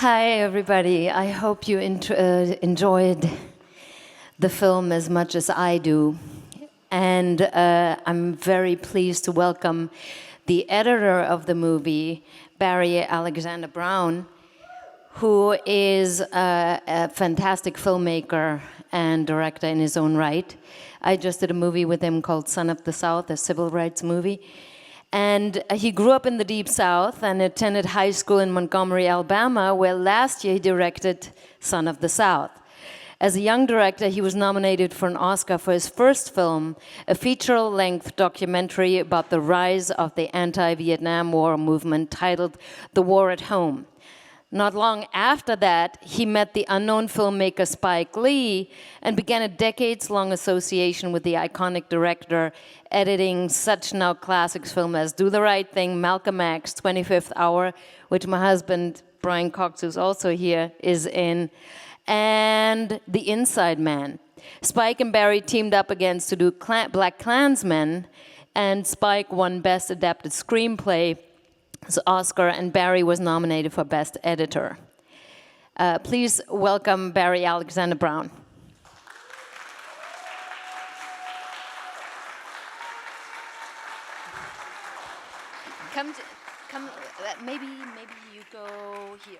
Hi, everybody. I hope you enjoyed the film as much as I do. And I'm very pleased to welcome the editor of the movie, Barry Alexander Brown, who is a fantastic filmmaker and director in his own right. I just did a movie with him called Son of the South, a civil rights movie. And he grew up in the Deep South and attended high school in Montgomery, Alabama, where last year he directed Son of the South. As a young director, he was nominated for an Oscar for his first film, a feature-length documentary about the rise of the anti-Vietnam War movement titled The War at Home. Not long after that, he met the unknown filmmaker Spike Lee and began a decades-long association with the iconic director, editing such now classics films as Do the Right Thing, Malcolm X, 25th Hour, which my husband, Brian Cox, who's also here, is in, and The Inside Man. Spike and Barry teamed up again to do Black Klansman, and Spike won Best Adapted Screenplay Oscar, and Barry was nominated for Best Editor. Please welcome Barry Alexander Brown. Maybe you go here.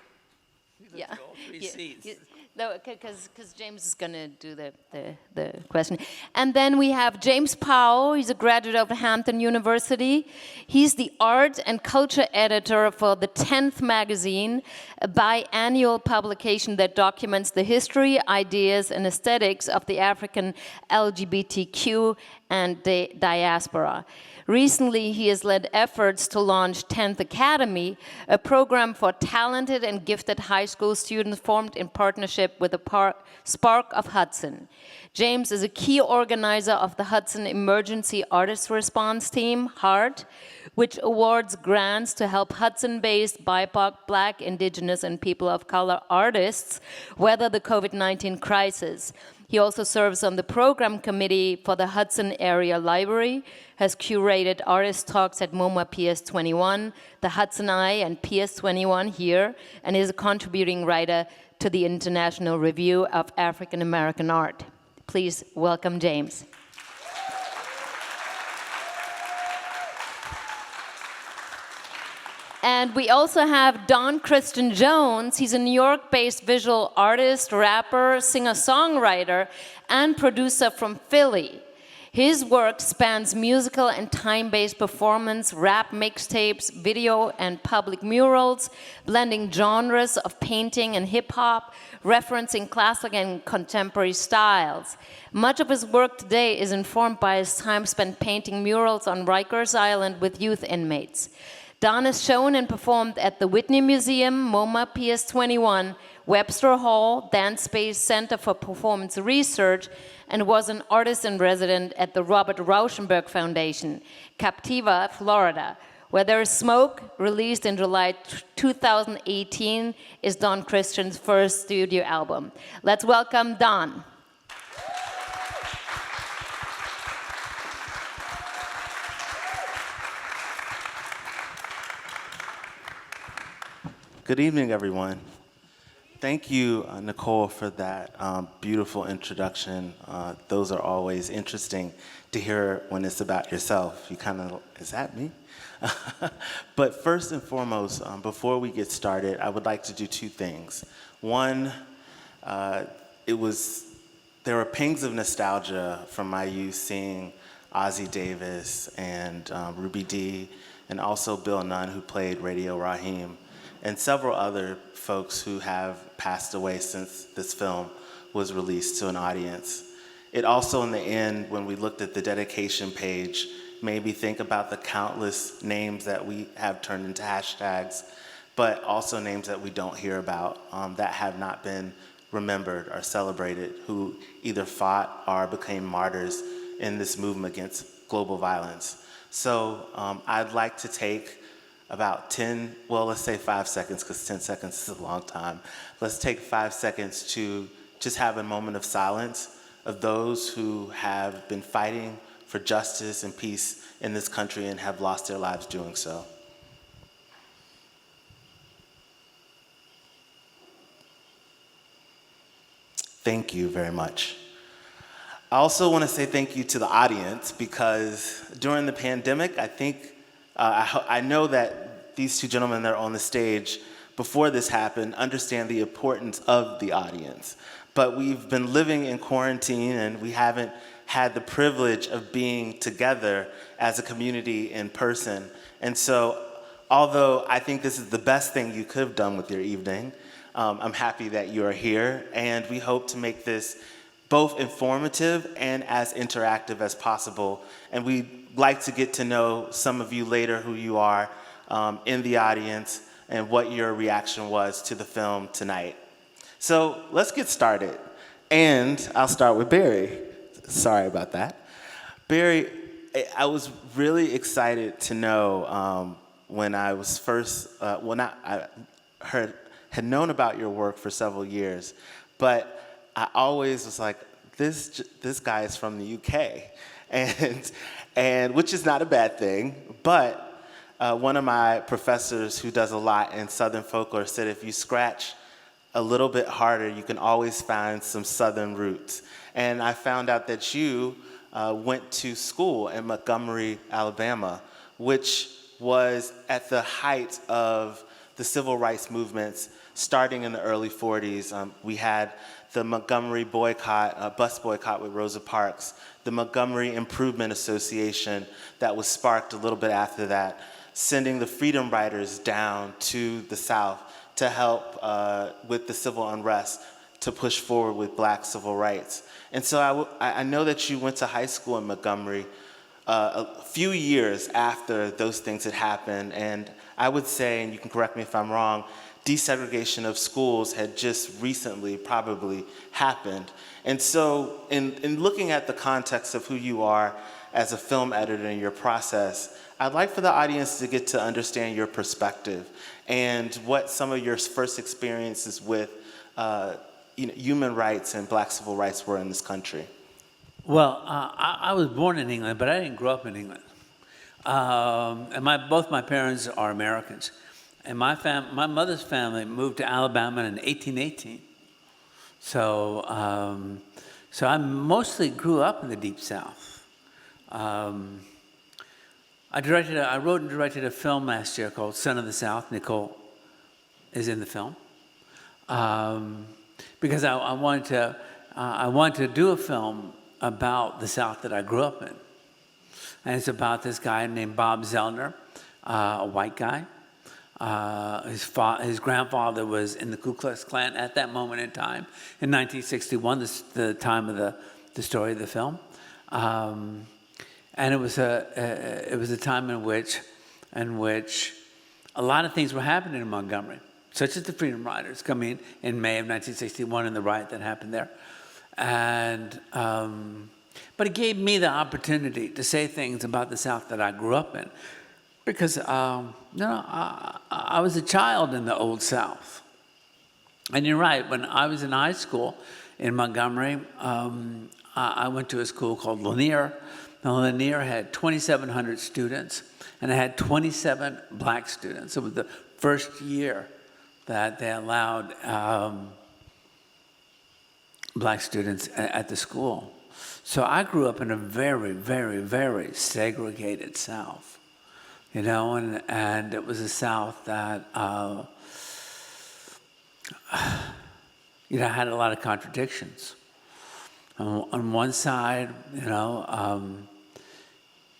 Yeah. All three seats. No, because James is going to do the question. And then we have James Powell. He's a graduate of Hampton University. He's the art and culture editor for the 10th magazine, a biannual publication that documents the history, ideas, and aesthetics of the African LGBTQ and diaspora. Recently, he has led efforts to launch 10th Academy, a program for talented and gifted high school students formed in partnership with the Spark of Hudson. James is a key organizer of the Hudson Emergency Artist Response Team, HART, which awards grants to help Hudson-based BIPOC, Black, Indigenous, and people of color artists weather the COVID-19 crisis. He also serves on the program committee for the Hudson Area Library, has curated artist talks at MoMA PS21, the Hudson Eye, and PS21 here, and is a contributing writer to the International Review of African American Art. Please welcome James. And we also have DonChristian Jones. He's a New York-based visual artist, rapper, singer-songwriter, and producer from Philly. His work spans musical and time-based performance, rap mixtapes, video and public murals, blending genres of painting and hip-hop, referencing classic and contemporary styles. Much of his work today is informed by his time spent painting murals on Rikers Island with youth inmates. Don is shown and performed at the Whitney Museum, MoMA PS21, Webster Hall, Dance Space Center for Performance Research, and was an artist-in-resident at the Robert Rauschenberg Foundation, Captiva, Florida. Where There Is Smoke, released in July 2018, is DonChristian's first studio album. Let's welcome Don. Good evening, everyone. Thank you, Nicole, for that beautiful introduction. Those are always interesting to hear when it's about yourself. You kind of, is that me? But first and foremost, before we get started, I would like to do two things. One, there were pangs of nostalgia from my youth seeing Ozzie Davis and Ruby Dee, and also Bill Nunn, who played Radio Raheem, and several other folks who have passed away since this film was released to an audience. It also, in the end, when we looked at the dedication page, made me think about the countless names that we have turned into hashtags, but also names that we don't hear about, that have not been remembered or celebrated, who either fought or became martyrs in this movement against global violence. So I'd like to take about 10, well, let's say 5 seconds, because 10 seconds is a long time. Let's take 5 seconds to just have a moment of silence of those who have been fighting for justice and peace in this country and have lost their lives doing so. Thank you very much. I also want to say thank you to the audience because during the pandemic, I think, I know that these two gentlemen that are on the stage before this happened understand the importance of the audience. But we've been living in quarantine and we haven't had the privilege of being together as a community in person. And so, although I think this is the best thing you could have done with your evening, I'm happy that you are here, and we hope to make this both informative and as interactive as possible. And we'd like to get to know some of you later, who you are in the audience, and what your reaction was to the film tonight. So let's get started. And I'll start with Barry. Sorry about that. Barry, I was really excited to know when I was first, I had known about your work for several years, but I always was like, this guy is from the UK, and which is not a bad thing, but one of my professors who does a lot in Southern folklore said if you scratch a little bit harder, you can always find some Southern roots. And I found out that you went to school in Montgomery, Alabama, which was at the height of the civil rights movements starting in the early 40s. We had the Montgomery boycott, bus boycott with Rosa Parks, the Montgomery Improvement Association that was sparked a little bit after that, sending the Freedom Riders down to the South to help with the civil unrest to push forward with black civil rights. And so I know that you went to high school in Montgomery a few years after those things had happened, and I would say, and you can correct me if I'm wrong, desegregation of schools had just recently probably happened. And so in looking at the context of who you are as a film editor in your process, I'd like for the audience to get to understand your perspective and what some of your first experiences with human rights and black civil rights were in this country. Well, I was born in England, but I didn't grow up in England. And both my parents are Americans. And my mother's family moved to Alabama in 1818. So I mostly grew up in the Deep South. I wrote and directed a film last year called Son of the South. Nicole is in the film. Because I wanted to do a film about the South that I grew up in. And it's about this guy named Bob Zellner, a white guy. His grandfather was in the Ku Klux Klan at that moment in time, in 1961, the time of the story of the film. And it was a time in which a lot of things were happening in Montgomery, such as the Freedom Riders coming in May of 1961 and the riot that happened there. And but it gave me the opportunity to say things about the South that I grew up in, because I was a child in the Old South. And you're right, when I was in high school in Montgomery, I went to a school called Lanier. Now, Lanier had 2,700 students, and it had 27 black students. It was the first year that they allowed black students at the school. So I grew up in a very, very, very segregated South, and it was a South that, had a lot of contradictions. On one side, it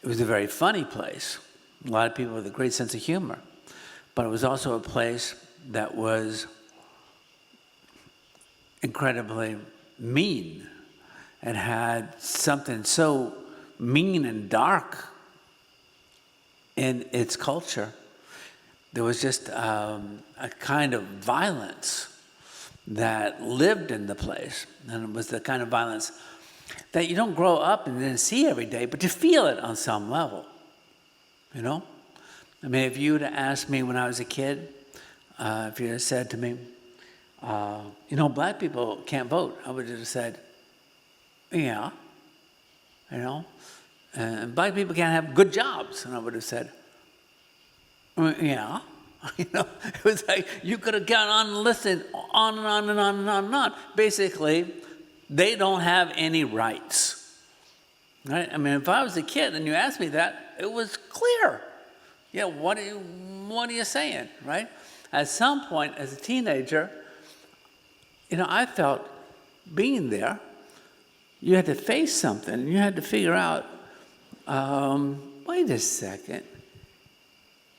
was a very funny place. A lot of people with a great sense of humor, but it was also a place that was incredibly mean and had something so mean and dark in its culture. There was just a kind of violence that lived in the place, and it was the kind of violence that you don't grow up and then see every day, but you feel it on some level, I mean, if you would have asked me when I was a kid, if you had said to me, black people can't vote, I would have said, yeah, and black people can't have good jobs, and I would have said, yeah. It was like you could have gone on and listed on and on and on and on and on. Basically, they don't have any rights. Right? I mean, if I was a kid and you asked me that, it was clear. Yeah, what are you saying, right? At some point, as a teenager, I felt being there, you had to face something. You had to figure out, wait a second,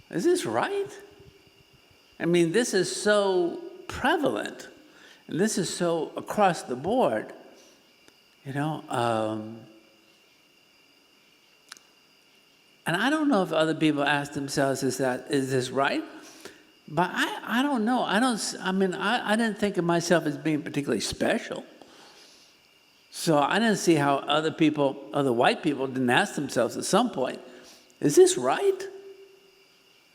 is this right? I mean, this is so prevalent, and this is so across the board, and I don't know if other people ask themselves, is this right? But I don't know. I didn't think of myself as being particularly special. So I didn't see how other white people didn't ask themselves at some point, is this right?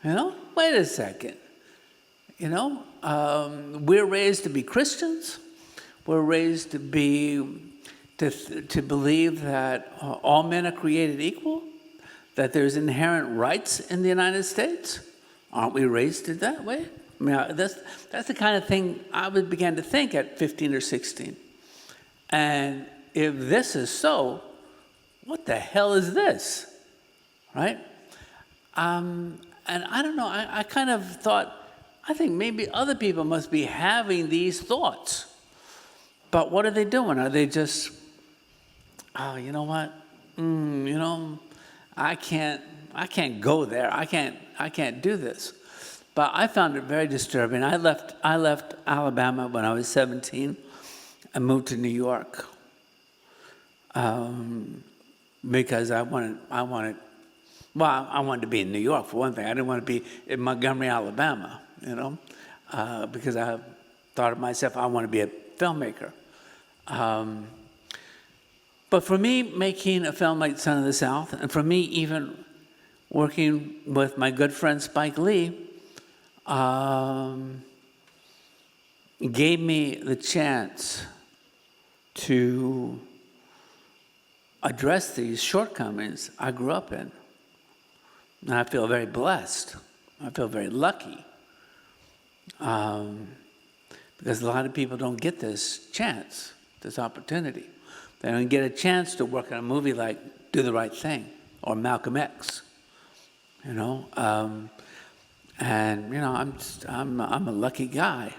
Wait a second. We're raised to be Christians. We're raised to believe that all men are created equal, that there's inherent rights in the United States. Aren't we raised that way? I mean, that's the kind of thing I began to think at 15 or 16. And if this is so, what the hell is this, right? And I don't know, I kind of thought, I think maybe other people must be having these thoughts. But what are they doing? Are they just, oh, you know what? I can't go there. I can't do this. But I found it very disturbing. I left Alabama when I was 17 and moved to New York because I wanted to be in New York for one thing. I didn't want to be in Montgomery, Alabama, because I thought of myself, I want to be a filmmaker. But for me, making a film like Son of the South, and for me even working with my good friend Spike Lee, gave me the chance to address these shortcomings I grew up in. And I feel very blessed. I feel very lucky. Because a lot of people don't get this chance, this opportunity. They don't get a chance to work on a movie like Do the Right Thing or Malcolm X, And I'm a lucky guy,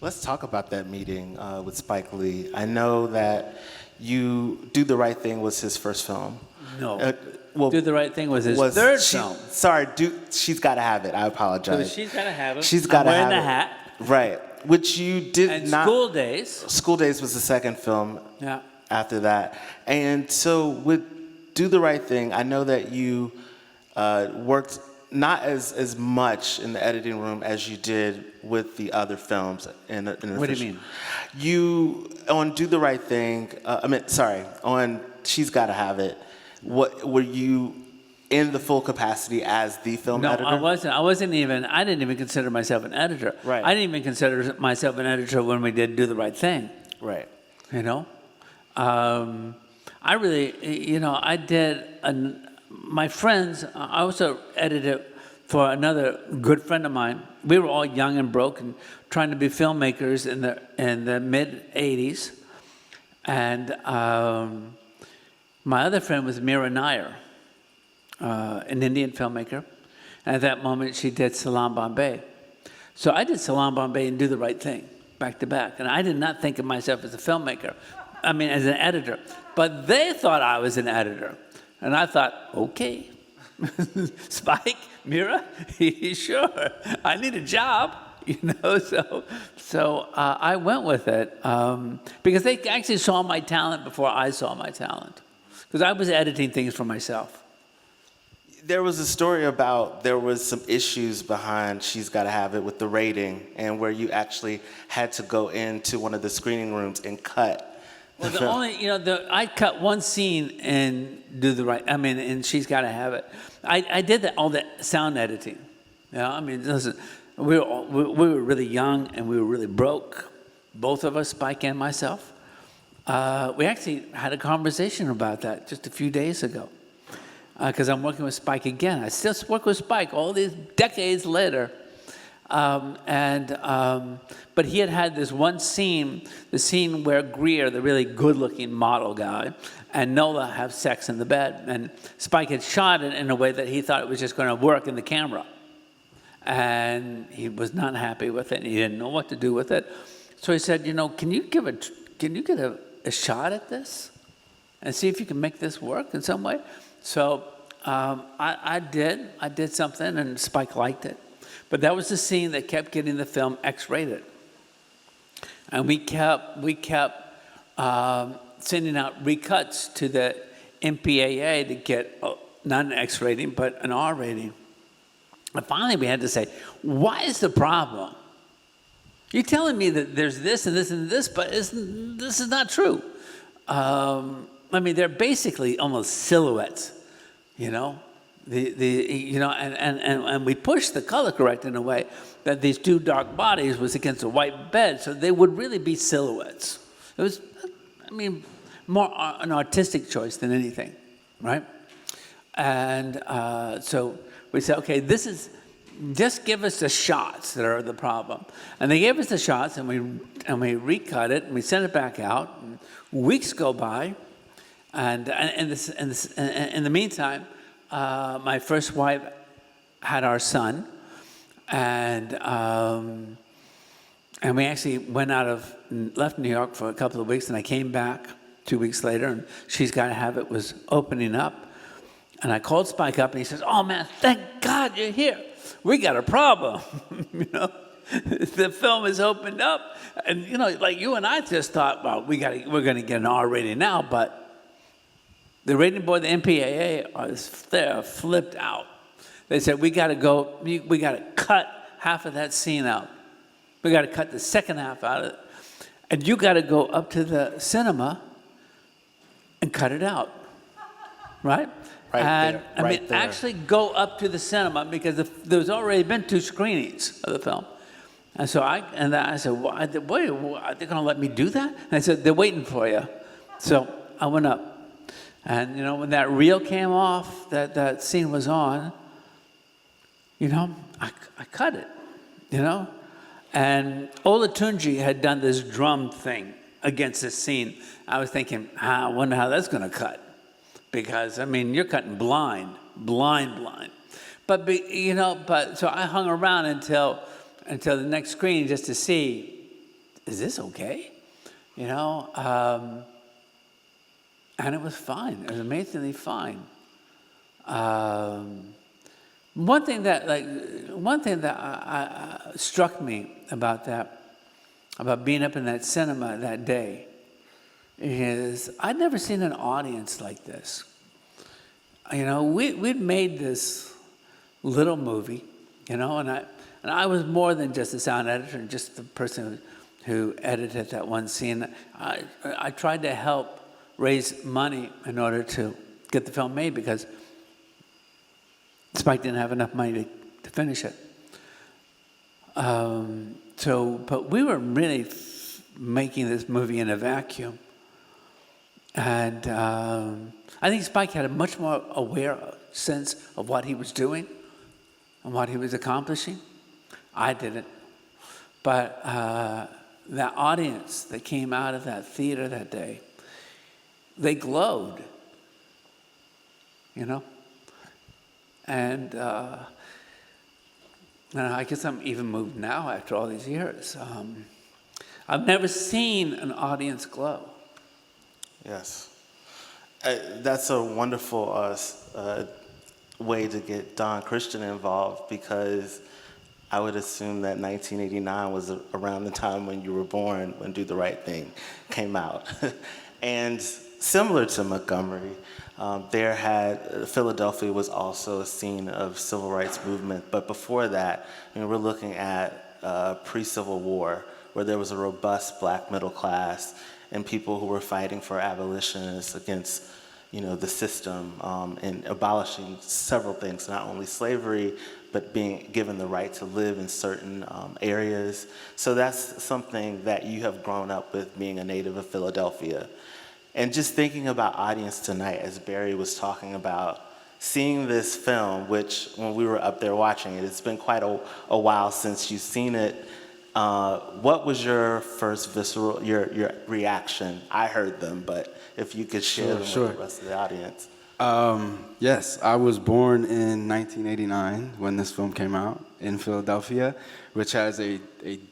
Let's talk about that meeting with Spike Lee. I know that Do the Right Thing was his first film. No. Do the Right Thing was his third film. Sorry, She's Gotta Have It. I apologize. So She's Gotta Have It. She's Gotta Have It. Wearing the hat. Right. Which you did and not. School Days. School Days was the second film. Yeah. After that, and so with Do the Right Thing, I know that you worked not as much in the editing room as you did with the other films. What do you mean? You on Do the Right Thing. On She's Gotta Have It. What were you in the full capacity as the film editor? No, I wasn't even. I didn't even consider myself an editor. Right. I didn't even consider myself an editor when we did Do the Right Thing. Right. I really, I did. My friends. I also edited for another good friend of mine. We were all young and broke and trying to be filmmakers in the mid '80s, and my other friend was Mira Nair, an Indian filmmaker. And at that moment, she did Salaam Bombay. So I did Salaam Bombay and Do the Right Thing, back to back. And I did not think of myself as a filmmaker, as an editor. But they thought I was an editor. And I thought, okay, Spike, Mira, sure, I need a job, So I went with it because they actually saw my talent before I saw my talent. Because I was editing things for myself. There was a story about there was some issues behind She's Gotta Have It with the rating, and where you actually had to go into one of the screening rooms and cut. Well, I cut one scene and and She's Gotta Have It. I did all the sound editing. Listen, we were really young and we were really broke, both of us, Spike and myself. We actually had a conversation about that just a few days ago. Because I'm working with Spike again. I still work with Spike all these decades later. But he had this one scene, the scene where Greer, the really good-looking model guy, and Nola have sex in the bed. And Spike had shot it in a way that he thought it was just going to work in the camera. And he was not happy with it, and he didn't know what to do with it. So he said, can you get a shot at this and see if you can make this work in some way? So I did something, and Spike liked it. But that was the scene that kept getting the film X-rated. And we kept sending out recuts to the MPAA to get not an X rating, but an R rating. And finally we had to say, what is the problem? You're telling me that there's this and this and this, but this is not true. They're basically almost silhouettes, and we pushed the color correct in a way that these two dark bodies was against a white bed, so they would really be silhouettes. It was, more an artistic choice than anything, right? And so we said, okay, just give us the shots that are the problem. And they gave us the shots, and we recut it, and we sent it back out. And weeks go by, and in the meantime, my first wife had our son, and we actually left New York for a couple of weeks, and I came back 2 weeks later, and She's Gotta Have It was opening up. And I called Spike up, and he says, "Oh man, thank God you're here. We got a problem." The film is opened up, and like you and I just thought, well, we're going to get an R rating now, but the rating board, the MPAA, they're flipped out. They said we got to cut half of that scene out. We got to cut the second half out of it, and you got to go up to the cinema and cut it out, right? Actually go up to the cinema, because there's already been 2 screenings of the film. And so I said, well, wait, are they going to let me do that? And I said, they're waiting for you. So I went up. And, when that reel came off, that scene was on, I cut it, And Olatunji had done this drum thing against this scene. I was thinking, I wonder how that's going to cut. Because, you're cutting blind. But, so I hung around until the next screen just to see, is this okay? And it was fine. It was amazingly fine. One thing that struck me about being up in that cinema that day, is I'd never seen an audience like this. We'd made this little movie, and I was more than just a sound editor and just the person who edited that one scene. I tried to help raise money in order to get the film made, because Spike didn't have enough money to finish it. But we were really making this movie in a vacuum. And I think Spike had a much more aware sense of what he was doing and what he was accomplishing. I didn't. But that audience that came out of that theater that day, they glowed, And I guess I'm even moved now after all these years. I've never seen an audience glow. Yes. That's a wonderful way to get DonChristian involved, because I would assume that 1989 was around the time when you were born, when Do the Right Thing came out. And similar to Montgomery, Philadelphia was also a scene of civil rights movement. But before that, we're looking at pre-Civil War, where there was a robust black middle class and people who were fighting for abolitionists against, the system, and abolishing several things, not only slavery, but being given the right to live in certain areas. So that's something that you have grown up with, being a native of Philadelphia. And just thinking about audience tonight, as Barry was talking about seeing this film, which when we were up there watching it, it's been quite a while since you've seen it. What was your first visceral, your reaction? I heard them, but if you could share them with the rest of the audience. Yes, I was born in 1989 when this film came out in Philadelphia, which has a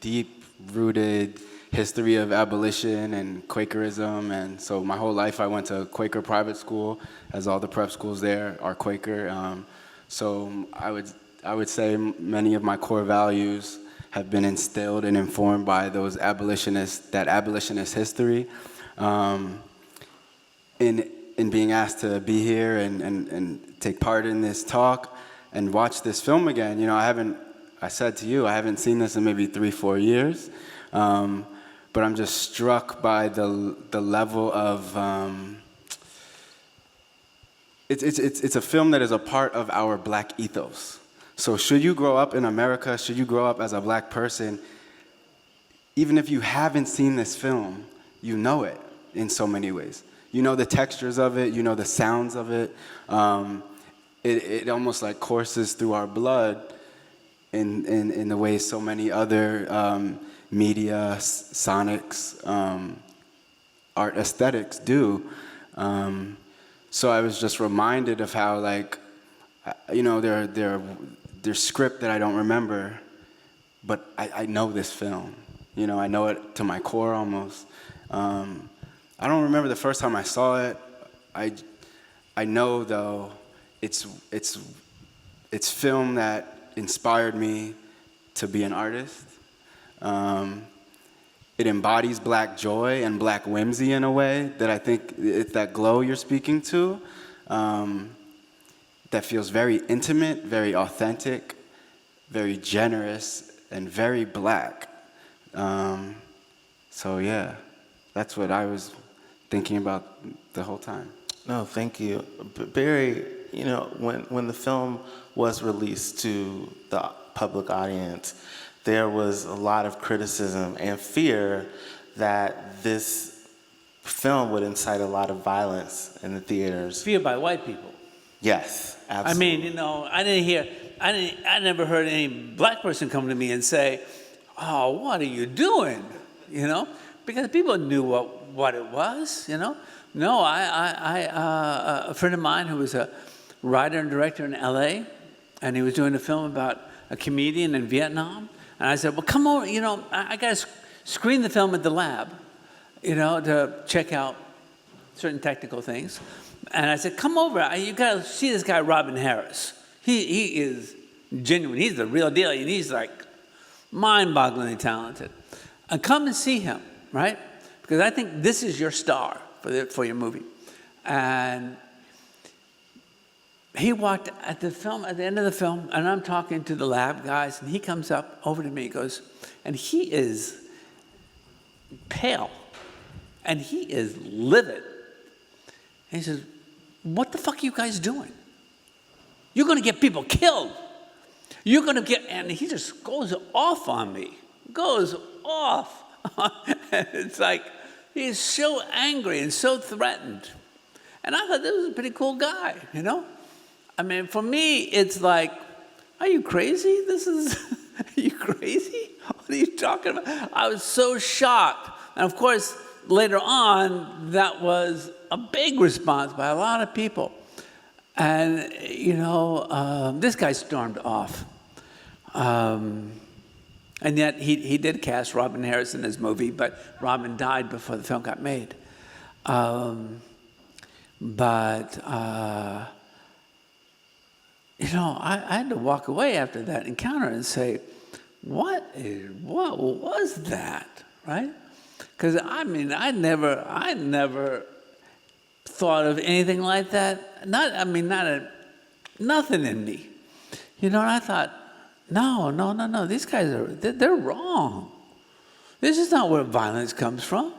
deep-rooted history of abolition and Quakerism, and so my whole life I went to Quaker private school, as all the prep schools there are Quaker. So I would say many of my core values have been instilled and informed by that abolitionist history. In being asked to be here and take part in this talk and watch this film again, you know, I said to you, I haven't seen this in maybe 3-4 years. But I'm just struck by the level of it's a film that is a part of our Black ethos. So should you grow up in America, should you grow up as a Black person, even if you haven't seen this film, you know it in so many ways. You know the textures of it, you know the sounds of it. It almost like courses through our blood in the way so many other media, sonics, art aesthetics do. So I was just reminded of how, like, you know, there's script that I don't remember, but I know this film. You know, I know it to my core almost. I don't remember the first time I saw it. I know though, it's film that inspired me to be an artist. It embodies Black joy and Black whimsy in a way that I think it's that glow you're speaking to, that feels very intimate, very authentic, very generous, and very Black. So yeah, that's what I was thinking about the whole time. No, thank you. Barry, you know, when the film was released to the public audience, there was a lot of criticism and fear that this film would incite a lot of violence in the theaters. Fear by white people. Yes, absolutely. I mean, you know, I never heard any Black person come to me and say, "Oh, what are you doing?" You know, because people knew what it was. You know, no, a friend of mine who was a writer and director in L.A. and he was doing a film about a comedian in Vietnam. And I said, well, come over, you know, I got to screen the film at the lab, you know, to check out certain technical things. And I said, come over, you got to see this guy, Robin Harris. He is genuine, he's the real deal, and he's like mind-bogglingly talented. And come and see him, right? Because I think this is your star for your movie. And he walked at the end of the film, and I'm talking to the lab guys, and he comes up over to me, he goes, and he is pale, and he is livid. And he says, what the fuck are you guys doing? You're gonna get people killed. You're gonna get, and he just goes off on me, goes off. It's like, he's so angry and so threatened. And I thought this was a pretty cool guy, you know? I mean, for me, it's like, are you crazy? Are you crazy? What are you talking about? I was so shocked. And of course, later on, that was a big response by a lot of people. And, you know, this guy stormed off. And yet, he did cast Robin Harris in his movie, but Robin died before the film got made. You know, I had to walk away after that encounter and say, what was that, right? Because I mean, I never thought of anything like that. Nothing in me, you know. And I thought, no, these guys they're wrong. This is not where violence comes from.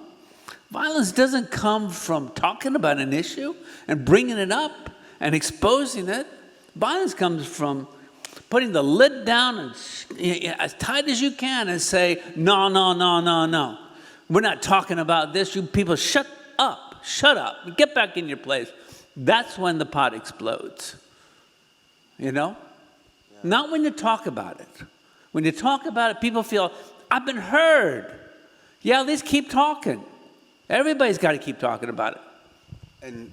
Violence doesn't come from talking about an issue and bringing it up and exposing it. Violence comes from putting the lid down and as tight as you can and say, no. We're not talking about this. You people, shut up, get back in your place. That's when the pot explodes. you know? Not when you talk about it. When you talk about it, people feel, I've been heard. Yeah, let's keep talking. Everybody's got to keep talking about it. And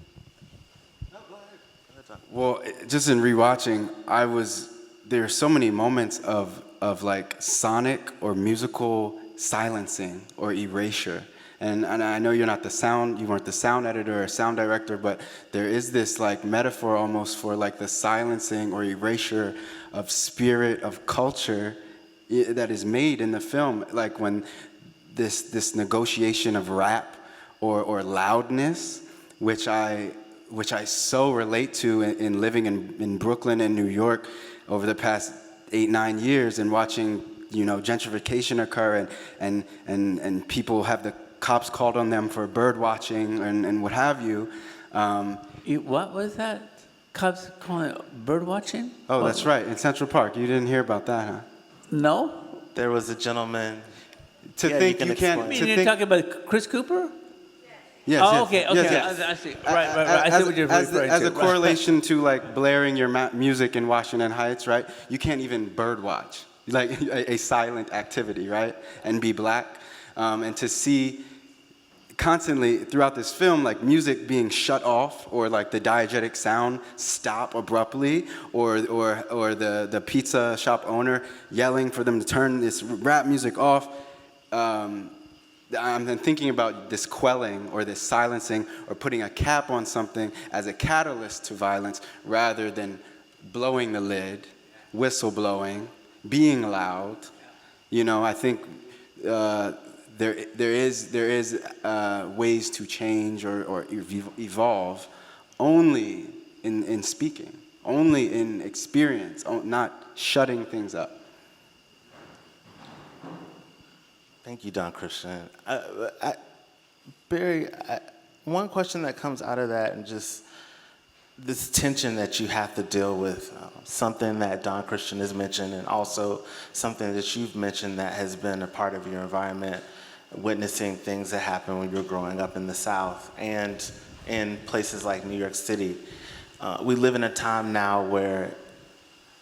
well, just in rewatching, there are so many moments of like sonic or musical silencing or erasure. And I know you weren't the sound editor or sound director, but there is this like metaphor almost for like the silencing or erasure of spirit, of culture that is made in the film. Like when this negotiation of rap or loudness, which I so relate to in living in Brooklyn and New York over the past 8-9 years and watching, gentrification occur and people have the cops called on them for bird watching and what have you. What was that? Cops calling it bird watching? Oh, that's right, in Central Park. You didn't hear about that, huh? No. There was a gentleman. You're talking about Chris Cooper? Yes. Oh, okay. Yes. I see. Right. I see what you're referring to. As a correlation to like blaring your music in Washington Heights, right? You can't even bird watch, like a silent activity, right? And be black, and to see constantly throughout this film, like music being shut off, or like the diegetic sound stop abruptly, or the pizza shop owner yelling for them to turn this rap music off. I'm then thinking about this quelling or this silencing or putting a cap on something as a catalyst to violence rather than blowing the lid, whistle blowing, being loud. I think there is ways to change or evolve only in speaking, only in experience, not shutting things up. Thank you, DonChristian. Barry, one question that comes out of that, and just this tension that you have to deal with, something that DonChristian has mentioned, and also something that you've mentioned that has been a part of your environment, witnessing things that happen when you're growing up in the South and in places like New York City. We live in a time now where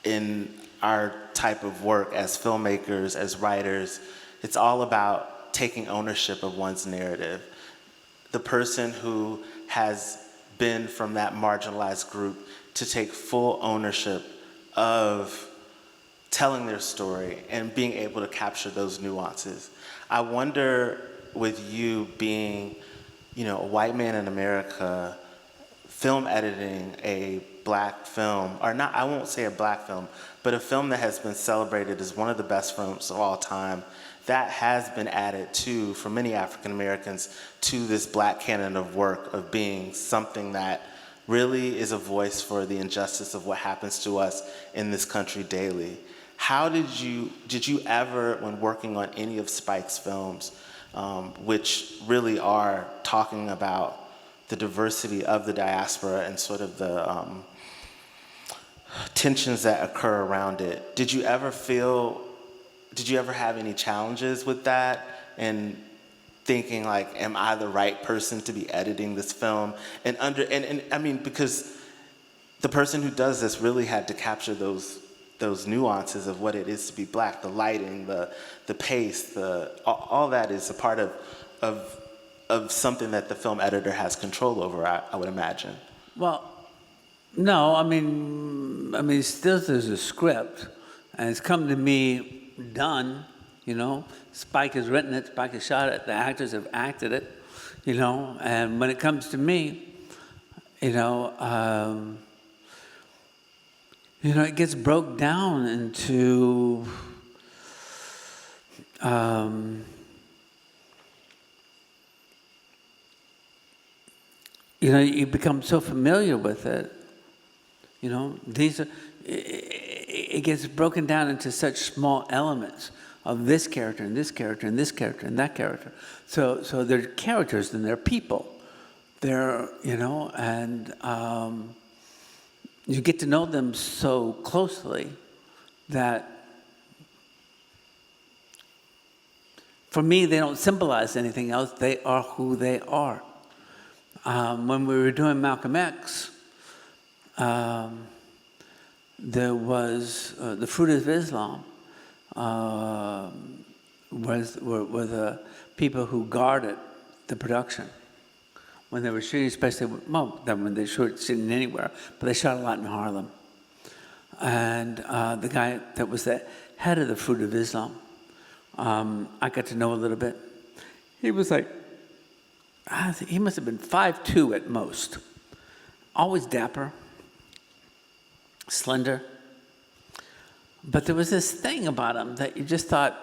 in our type of work as filmmakers, as writers, it's all about taking ownership of one's narrative. The person who has been from that marginalized group to take full ownership of telling their story and being able to capture those nuances. I wonder, with you being, a white man in America, film editing a black film, or not, I won't say a black film, but a film that has been celebrated as one of the best films of all time, that has been added to, for many African Americans, to this black canon of work of being something that really is a voice for the injustice of what happens to us in this country daily. How did you ever, when working on any of Spike's films, which really are talking about the diversity of the diaspora and sort of the tensions that occur around it, did you ever have any challenges with that and thinking like, am I the right person to be editing this film? And I mean, because the person who does this really had to capture those nuances of what it is to be black, the lighting, the pace, all that is a part of something that the film editor has control over, I would imagine. Well, no, I mean, still there's a script, and it's come to me done, Spike has written it, Spike has shot it, the actors have acted it, and when it comes to me, it gets broke down into you become so familiar with it, it gets broken down into such small elements of this character and this character and this character and that character. So they're characters and they're people. They're, and you get to know them so closely that for me, they don't symbolize anything else. They are who they are. When we were doing Malcolm X, there was the Fruit of Islam were the people who guarded the production when they were shooting, especially when they shot shooting anywhere, but they shot a lot in Harlem. And the guy that was the head of the Fruit of Islam, I got to know a little bit. He was like, he must have been 5'2" at most. Always dapper, slender. But there was this thing about him that you just thought,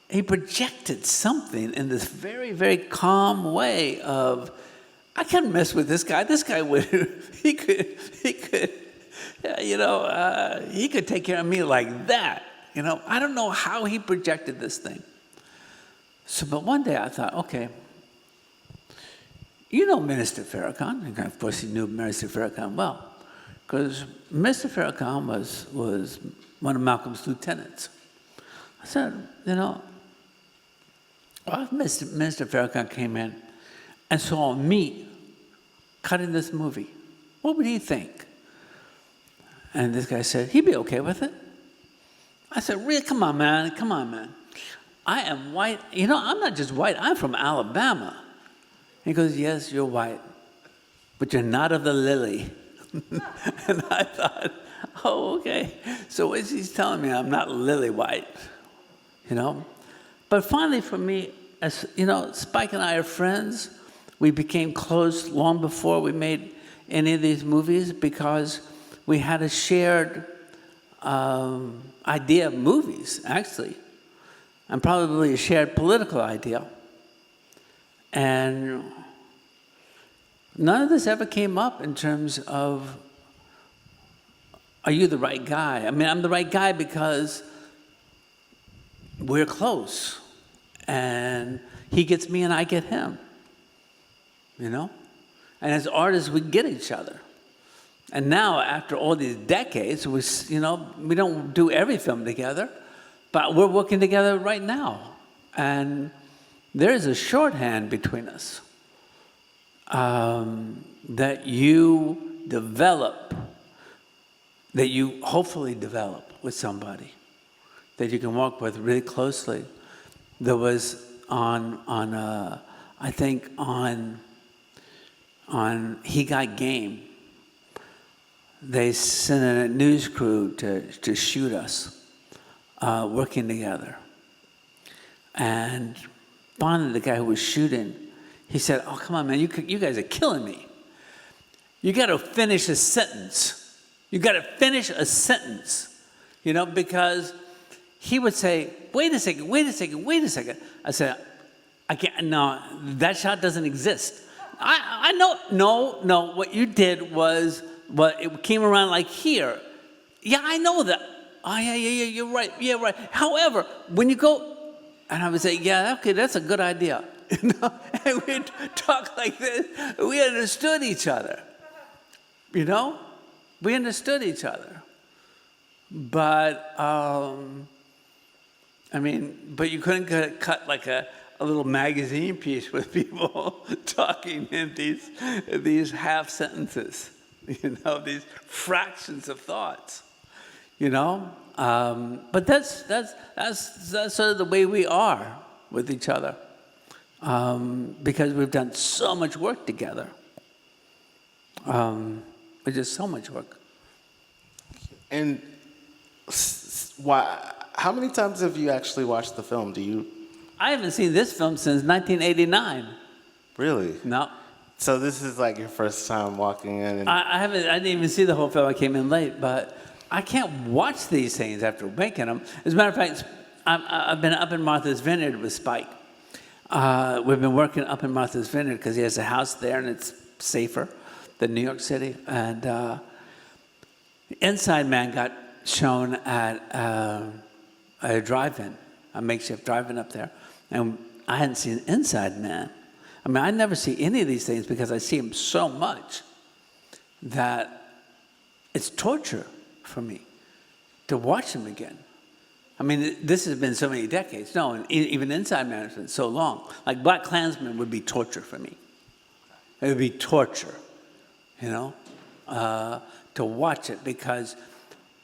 he projected something in this very, very calm way of, I can't mess with this guy. This guy would, he could, he could take care of me like that. I don't know how he projected this thing. So, but one day I thought, okay, Minister Farrakhan, and of course he knew Minister Farrakhan well, because Mr. Farrakhan was one of Malcolm's lieutenants. I said, if Minister Farrakhan came in and saw me cutting this movie, what would he think? And this guy said, he'd be okay with it. I said, really? Come on, man. I am white. I'm not just white. I'm from Alabama. He goes, yes, you're white, but you're not of the lily. And I thought, oh, okay. So he's telling me I'm not lily white, But finally, for me, as Spike and I are friends. We became close long before we made any of these movies because we had a shared idea of movies, actually, and probably a shared political idea. And none of this ever came up in terms of, are you the right guy? I mean, I'm the right guy because we're close. And he gets me and I get him, And as artists, we get each other. And now, after all these decades, we don't do every film together, but we're working together right now. And there is a shorthand between us that you develop, that you hopefully develop with somebody, that you can work with really closely. There was on He Got Game, they sent in a news crew to shoot us, working together. And finally, the guy who was shooting, he said, oh, come on, man, you guys are killing me. You got to finish a sentence. Because he would say, wait a second. I said, I can't, no, that shot doesn't exist. I know, no, what you did was, it came around like here. Yeah, I know that. Oh, yeah, you're right, right. However, when you go, and I would say, yeah, okay, that's a good idea. And we'd talk like this. We understood each other. We understood each other. But, but you couldn't cut like a little magazine piece with people talking in these half sentences, these fractions of thoughts, But that's sort of the way we are with each other, because we've done so much work together. It's just so much work. And why? How many times have you actually watched the film? I haven't seen this film since 1989. Really? No. So this is like your first time walking in? And I didn't even see the whole film. I came in late, but I can't watch these things after making them. As a matter of fact, I've been up in Martha's Vineyard with Spike. We've been working up in Martha's Vineyard because he has a house there and it's safer than New York City. And the Inside Man got shown at a drive-in, a makeshift drive-in up there. And I hadn't seen Inside Man. I mean, I never see any of these things because I see them so much that it's torture for me to watch them again. I mean, this has been so many decades. No, and even Inside Man has been so long. Like Black Klansman would be torture for me. It would be torture, to to watch it because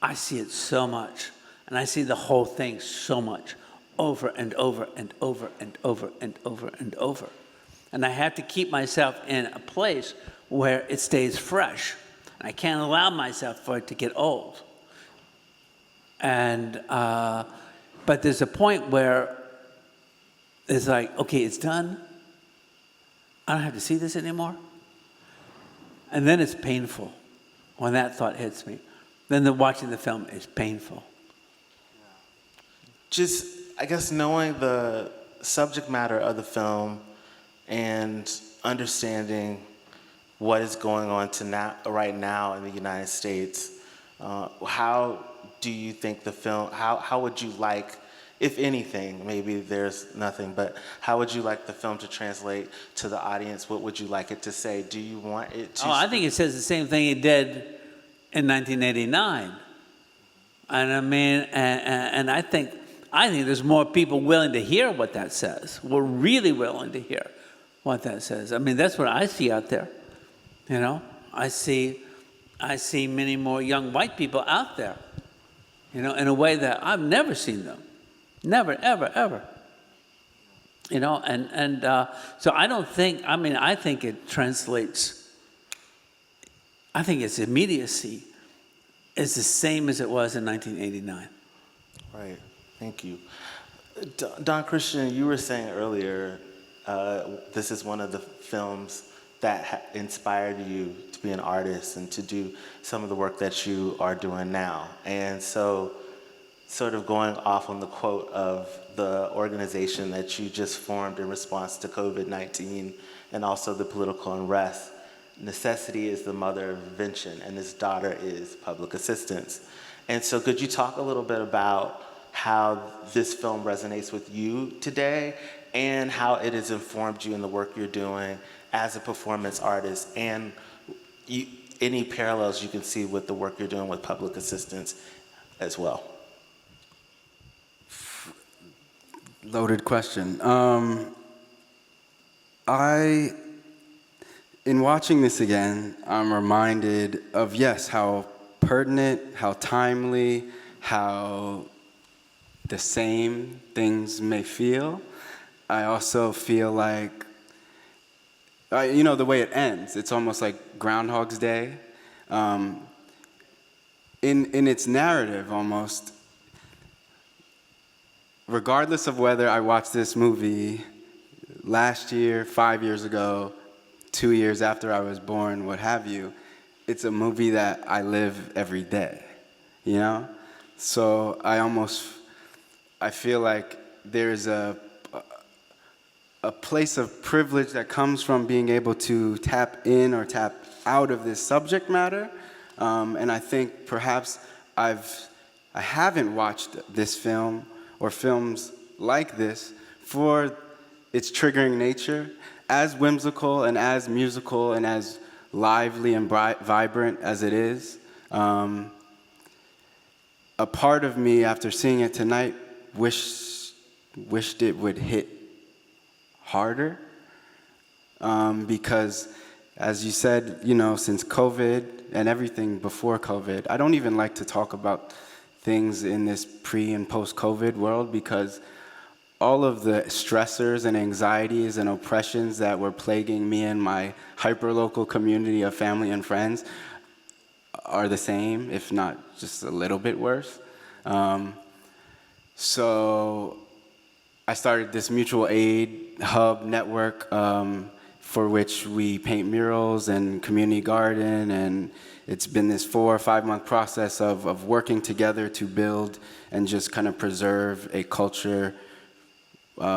I see it so much, and I see the whole thing so much over and over and over and over and over and over. And I have to keep myself in a place where it stays fresh. I can't allow myself for it to get old. And, but there's a point where it's like, okay, it's done. I don't have to see this anymore. And then it's painful when that thought hits me. Then watching the film is painful. Just, I guess, knowing the subject matter of the film and understanding what is going on right now in the United States, how do you think the film, how would you like, if anything, maybe there's nothing, but how would you like the film to translate to the audience? What would you like it to say? Do you want it to... Oh, I think it says the same thing it did in 1989. And I mean, and I think there's more people willing to hear what that says. We're really willing to hear what that says. I mean, that's what I see out there. You know, I see many more young white people out there, you know, in a way that I've never seen them. Never, ever, ever. You know, and so I don't think, I mean, I think it translates, I think its immediacy is the same as it was in 1989. Right, thank you. DonChristian, you were saying earlier, this is one of the films that inspired you to be an artist and to do some of the work that you are doing now. And so, sort of going off on the quote of the organization that you just formed in response to COVID-19 and also the political unrest, necessity is the mother of invention, and its daughter is public assistance. And so could you talk a little bit about how this film resonates with you today and how it has informed you in the work you're doing as a performance artist, and any parallels you can see with the work you're doing with public assistance as well? Loaded question. In watching this again, I'm reminded of, yes, how pertinent, how timely, how the same things may feel. I also feel like, you know, the way it ends, it's almost like Groundhog's Day. In its narrative, almost, regardless of whether I watched this movie last year, 5 years ago, 2 years after I was born, what have you, it's a movie that I live every day, you know? So I feel like there's a place of privilege that comes from being able to tap in or tap out of this subject matter. And I think perhaps I haven't watched this film or films like this for its triggering nature. As whimsical and as musical and as lively and vibrant as it is, a part of me, after seeing it tonight, wished it would hit harder, because, as you said, you know, since COVID and everything before COVID, I don't even like to talk about things in this pre- and post-COVID world, because all of the stressors and anxieties and oppressions that were plaguing me and my hyper-local community of family and friends are the same, if not just a little bit worse. So I started this mutual aid hub network for which we paint murals and community garden, and it's been this 4 or 5 month process of working together to build and just kind of preserve a culture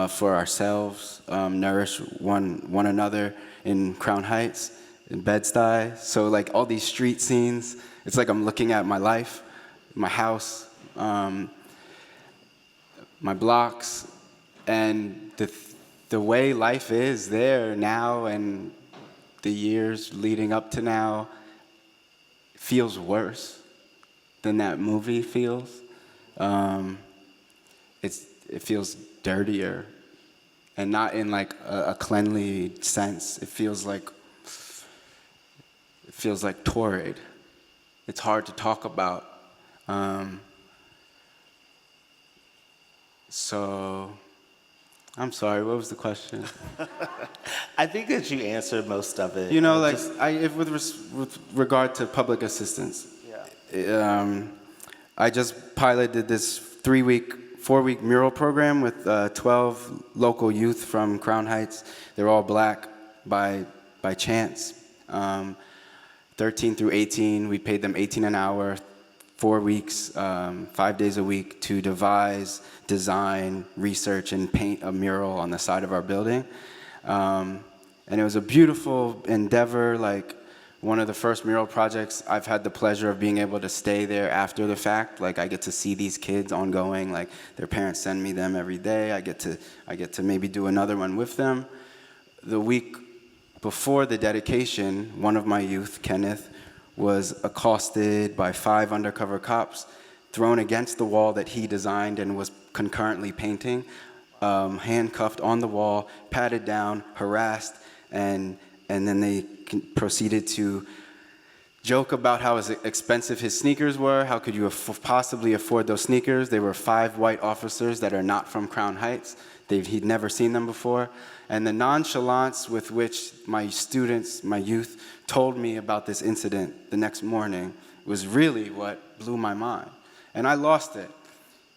for ourselves, nourish one another in Crown Heights, in Bed-Stuy. So like all these street scenes, it's like I'm looking at my life, my house, my blocks, and the way life is there now and the years leading up to now feels worse than that movie feels. It feels dirtier, and not in like a cleanly sense. It feels like torrid. it's hard to talk about. So, I'm sorry, what was the question? I think that you answered most of it. You know, like, Just- with regard to public assistance, I just piloted this 4-week mural program with 12 local youth from Crown Heights. They're all black by chance. 13 through 18, we paid them 18 an hour, 4 weeks, 5 days a week to devise, design, research, and paint a mural on the side of our building. And it was a beautiful endeavor, like one of the first mural projects. I've had the pleasure of being able to stay there after the fact. Like, I get to see these kids ongoing, like their parents send me them every day. I get to maybe do another one with them. The week before the dedication, one of my youth, Kenneth, was accosted by 5 undercover cops, thrown against the wall that he designed and was concurrently painting, handcuffed on the wall, patted down, harassed, and then they proceeded to joke about how expensive his sneakers were. How could you possibly afford those sneakers? They were 5 white officers that are not from Crown Heights. He'd never seen them before. And the nonchalance with which my students, my youth, told me about this incident the next morning was really what blew my mind. And I lost it.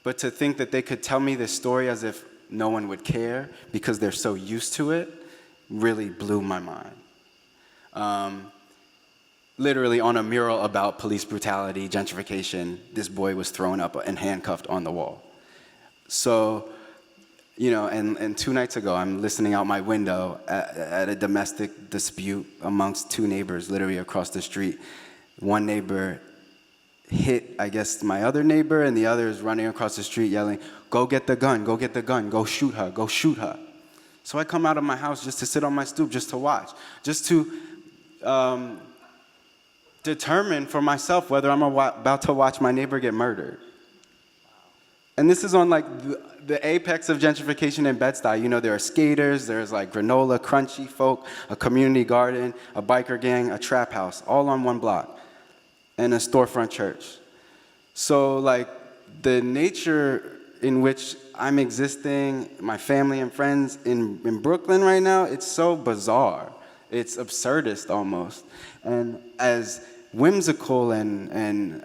But to think that they could tell me this story as if no one would care because they're so used to it really blew my mind. Literally on a mural about police brutality, gentrification, this boy was thrown up and handcuffed on the wall. So, you know, and 2 nights ago, I'm listening out my window at a domestic dispute amongst 2 neighbors literally across the street. One neighbor hit, I guess, my other neighbor, and the other is running across the street yelling, "Go get the gun, go get the gun, go shoot her, go shoot her." So I come out of my house just to sit on my stoop, just to watch, just to determine for myself whether I'm about to watch my neighbor get murdered. And this is on like the apex of gentrification in Bed-Stuy. You know, there are skaters, there's like granola, crunchy folk, a community garden, a biker gang, a trap house, all on one block, and a storefront church. So like the nature in which I'm existing, my family and friends in Brooklyn right now, it's so bizarre. It's absurdist almost. And as whimsical and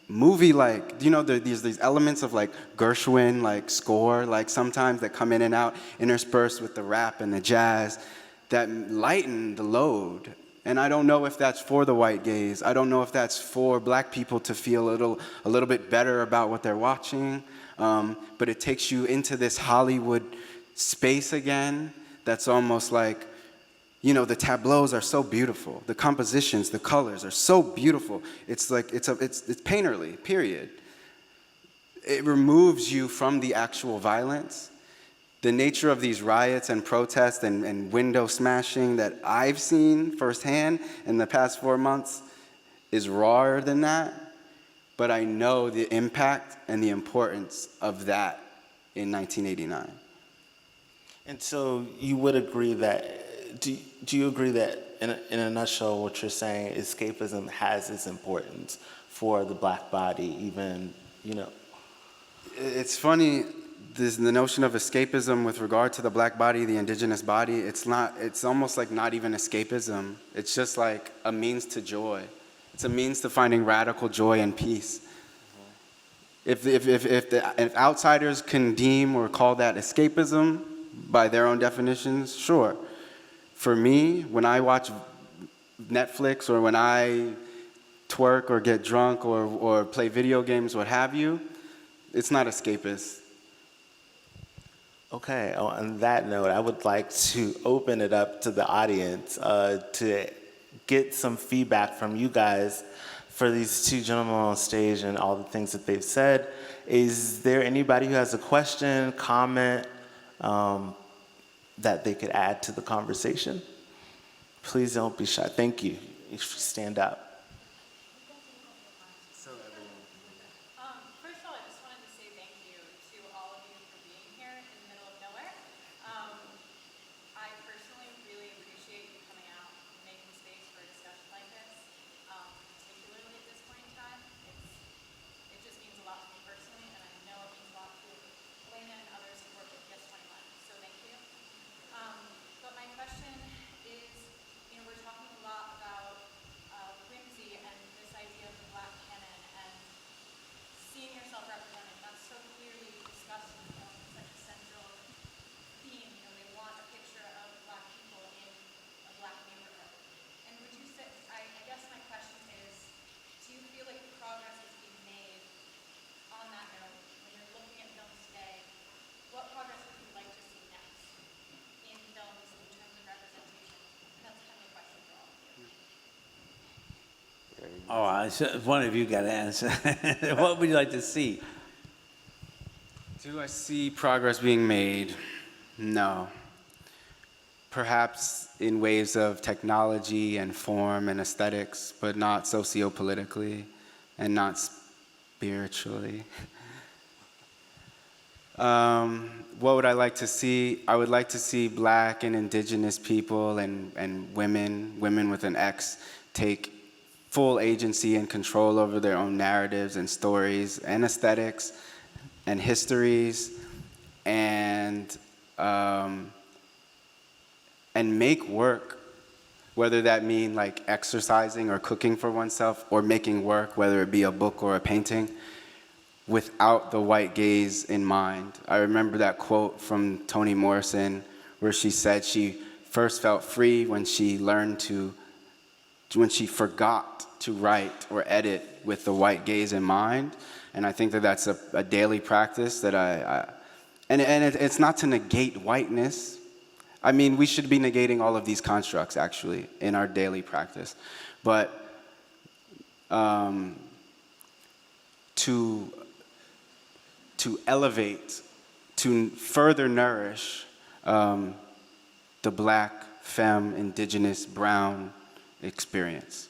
movie-like, you know, there's these elements of like Gershwin, like score, like sometimes that come in and out, interspersed with the rap and the jazz that lighten the load. And I don't know if that's for the white gaze. I don't know if that's for black people to feel a little bit better about what they're watching. But it takes you into this Hollywood space again that's almost like, you know, the tableaus are so beautiful. The compositions, the colors are so beautiful. It's like, it's painterly, period. It removes you from the actual violence. The nature of these riots and protests and window smashing that I've seen firsthand in the past 4 months is rawer than that. But I know the impact and the importance of that in 1989. And so you would agree that, do you agree that in a nutshell what you're saying, escapism has its importance for the black body, even, you know? It's funny, the notion of escapism with regard to the black body, the indigenous body, it's almost like not even escapism. It's just like a means to joy. It's a means to finding radical joy and peace. If outsiders can deem or call that escapism by their own definitions, sure. For me, when I watch Netflix or when I twerk or get drunk or play video games, what have you, it's not escapist. Okay, on that note, I would like to open it up to the audience to get some feedback from you guys for these 2 gentlemen on stage and all the things that they've said. Is there anybody who has a question, comment that they could add to the conversation? Please don't be shy. Thank you. You should stand up. First of all, I just wanted to say thank you to all of you for being here in the middle of nowhere. I personally really appreciate you coming out and making space for a discussion like this, particularly at this point in time. One of you got to answer. What would you like to see? Do I see progress being made? No. Perhaps in ways of technology and form and aesthetics, but not socio-politically and not spiritually. What would I like to see? I would like to see Black and indigenous people and women with an X, take full agency and control over their own narratives and stories and aesthetics and histories, and make work, whether that mean like exercising or cooking for oneself, or making work, whether it be a book or a painting, without the white gaze in mind. I remember that quote from Toni Morrison where she said she first felt free when she forgot to write or edit with the white gaze in mind. And I think that that's a daily practice that it's not to negate whiteness. I mean, we should be negating all of these constructs, actually, in our daily practice. But to elevate, to further nourish the Black, femme, indigenous, brown experience.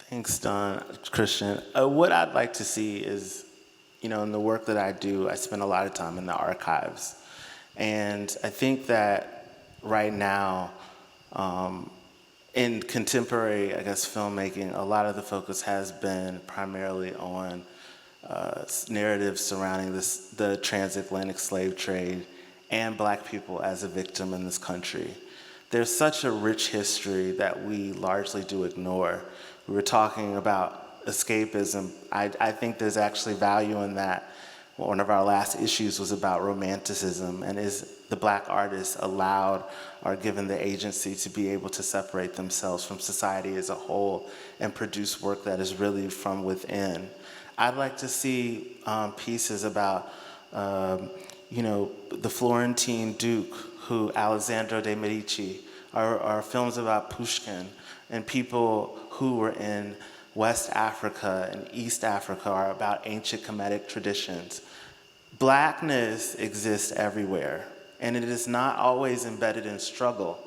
Thanks, DonChristian. What I'd like to see is, in the work that I do, I spend a lot of time in the archives. And I think that right now, in contemporary, filmmaking, a lot of the focus has been primarily on narratives surrounding the transatlantic slave trade and Black people as a victim in this country. There's such a rich history that we largely do ignore. We were talking about escapism. I think there's actually value in that. One of our last issues was about romanticism, and is the Black artists allowed or given the agency to be able to separate themselves from society as a whole and produce work that is really from within. I'd like to see pieces about, the Florentine Duke, Alessandro de Medici, or films about Pushkin, and people who were in West Africa and East Africa are about ancient Kemetic traditions. Blackness exists everywhere, and it is not always embedded in struggle.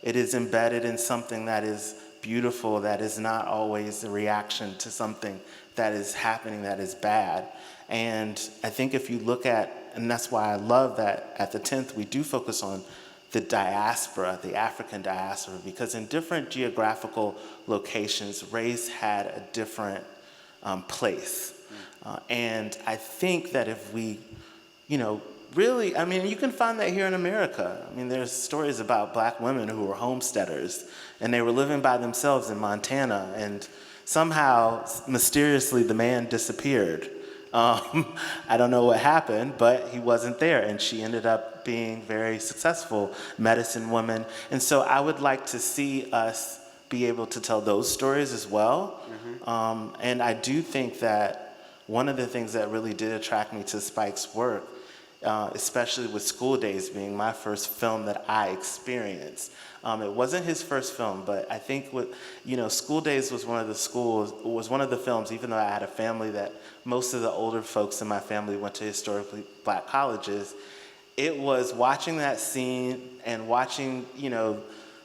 It is embedded in something that is beautiful, that is not always a reaction to something that is happening that is bad. And I think if you look at, and that's why I love that at the 10th we do focus on the diaspora, the African diaspora, because in different geographical locations, race had a different place. And I think that if we, really, you can find that here in America. There's stories about Black women who were homesteaders, and they were living by themselves in Montana, and somehow, mysteriously, the man disappeared. I don't know what happened, but he wasn't there, and she ended up being very successful medicine woman. And so I would like to see us be able to tell those stories as well. Mm-hmm. And I do think that one of the things that really did attract me to Spike's work, especially with School Days being my first film that I experienced. It wasn't his first film, but I think School Days was one of the films, even though I had a family that most of the older folks in my family went to historically Black colleges. It was watching that scene and watching,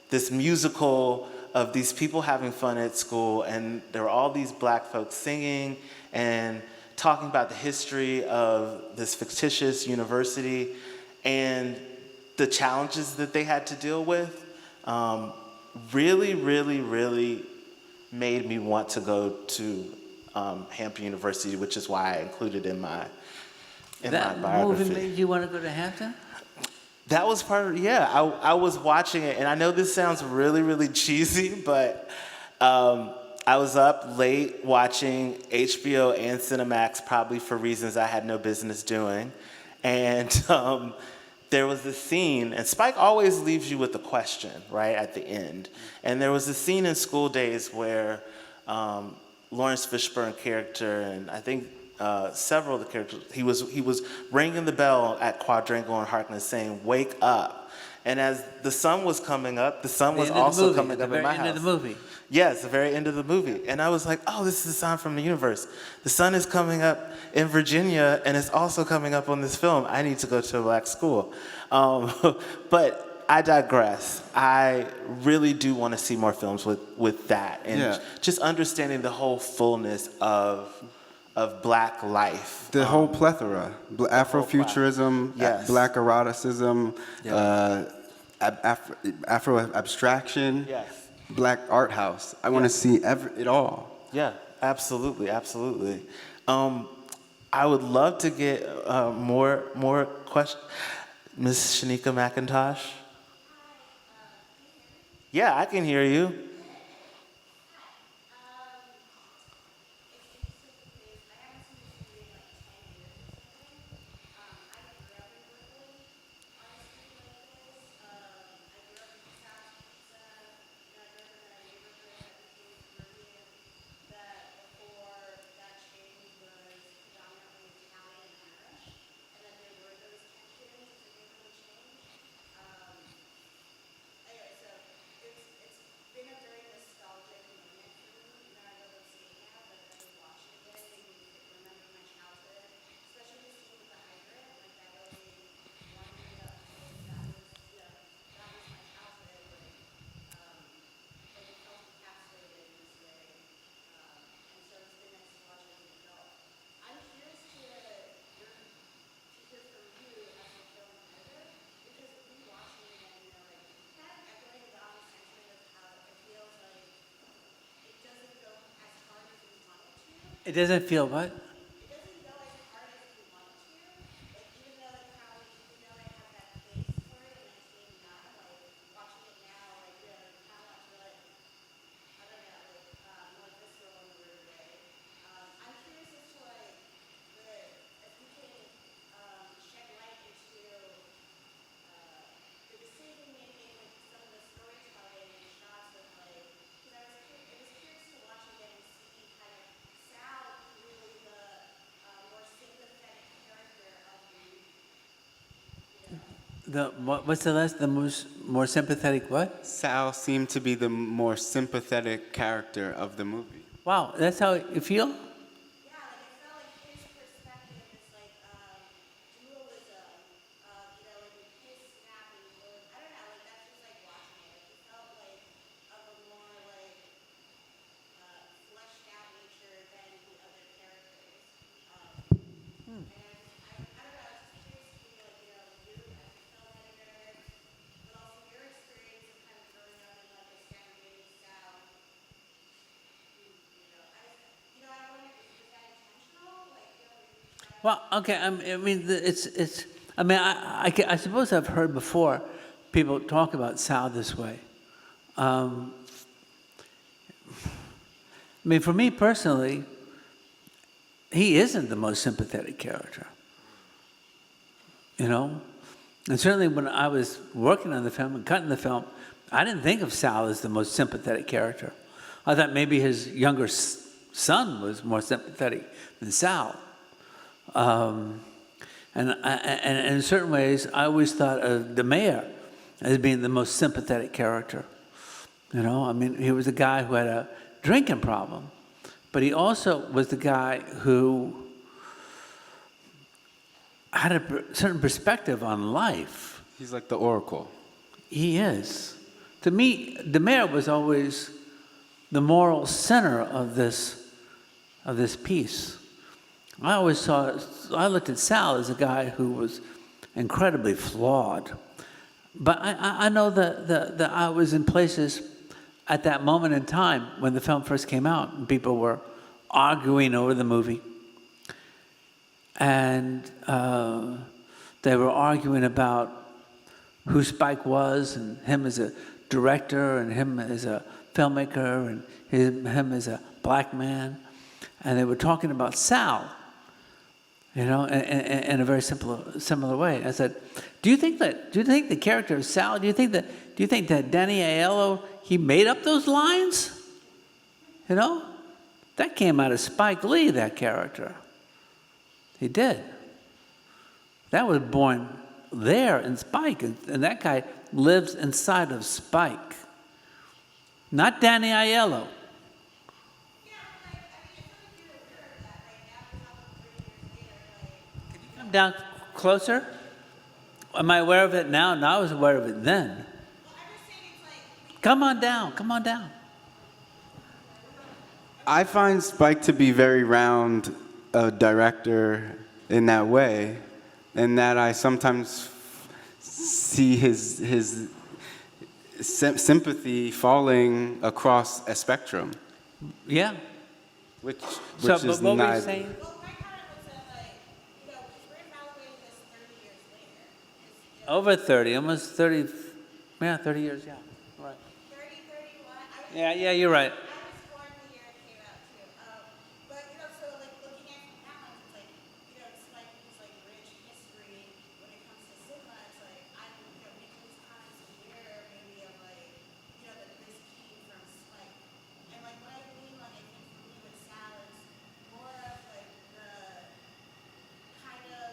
this musical of these people having fun at school, and there were all these Black folks singing and talking about the history of this fictitious university and the challenges that they had to deal with. Really, really, really made me want to go to Hampton University, which is why I included in my biography. That movie made you want to go to Hampton? That was part of, I was watching it, and I know this sounds really, really cheesy, but I was up late watching HBO and Cinemax, probably for reasons I had no business doing, and there was this scene, and Spike always leaves you with a question, right, at the end. And there was a scene in School Days where Lawrence Fishburne character, and I think several of the characters, he was ringing the bell at Quadrangle and Harkness saying, "Wake up." And as the sun was coming up, the sun was The end of the also movie, coming at up the in my very end house. of the movie. Yes, the very end of the movie. And I was like, oh, this is a sign from the universe. The sun is coming up in Virginia, and it's also coming up on this film. I need to go to a black school. But I digress. I really do want to see more films with that. And just understanding the whole fullness of black life. The whole plethora. Afrofuturism, Yes. black eroticism, Afro abstraction, Yes. black art house. I want to see it all. Yeah, absolutely, absolutely. I would love to get more questions. Ms. Shanika McIntosh? Yeah, I can hear you. It doesn't feel what? What's the last? The more sympathetic what? Sal seemed to be the more sympathetic character of the movie. Wow, that's how you feel? Well, okay. I mean, it's. I mean, I suppose I've heard before people talk about Sal this way. I mean, for me personally, he isn't the most sympathetic character. You know, and certainly when I was working on the film and cutting the film, I didn't think of Sal as the most sympathetic character. I thought maybe his younger son was more sympathetic than Sal. And in certain ways, I always thought of the mayor as being the most sympathetic character. You know, I mean, he was a guy who had a drinking problem, but he also was the guy who had a certain perspective on life. He's like the oracle. He is. To me, the mayor was always the moral center of this piece. I looked at Sal as a guy who was incredibly flawed. But I know that I was in places at that moment in time when the film first came out and people were arguing over the movie. And they were arguing about who Spike was and him as a director and him as a filmmaker and him as a black man. And they were talking about Sal. You know, in a very similar way. I said, do you think the character of Sal, do you think that Danny Aiello, he made up those lines? You know? That came out of Spike Lee, that character. He did. That was born there in Spike, and that guy lives inside of Spike, not Danny Aiello. Can you come down closer? Am I aware of it now? No, I was aware of it then. Come on down, come on down. I find Spike to be very round a director in that way, and that I sometimes see his sympathy falling across a spectrum, Yeah. which So, is but what were you neither. saying? Well, my comment was that, like, you know, because we're evaluating this 30 years later. It's, Over 30, almost 30, 30 years, yeah. Right. 30, 31. Yeah, you're right. I was born the year it came out, too. But, you know, so, like, looking at it now, it's like, you know, it's like rich history when it comes to cinema. It's like, you know, making these comments here, maybe of, like, you know, that this came from Spike. And, like, what I mean, like, I think for me with Sal is more of, like, the kind of,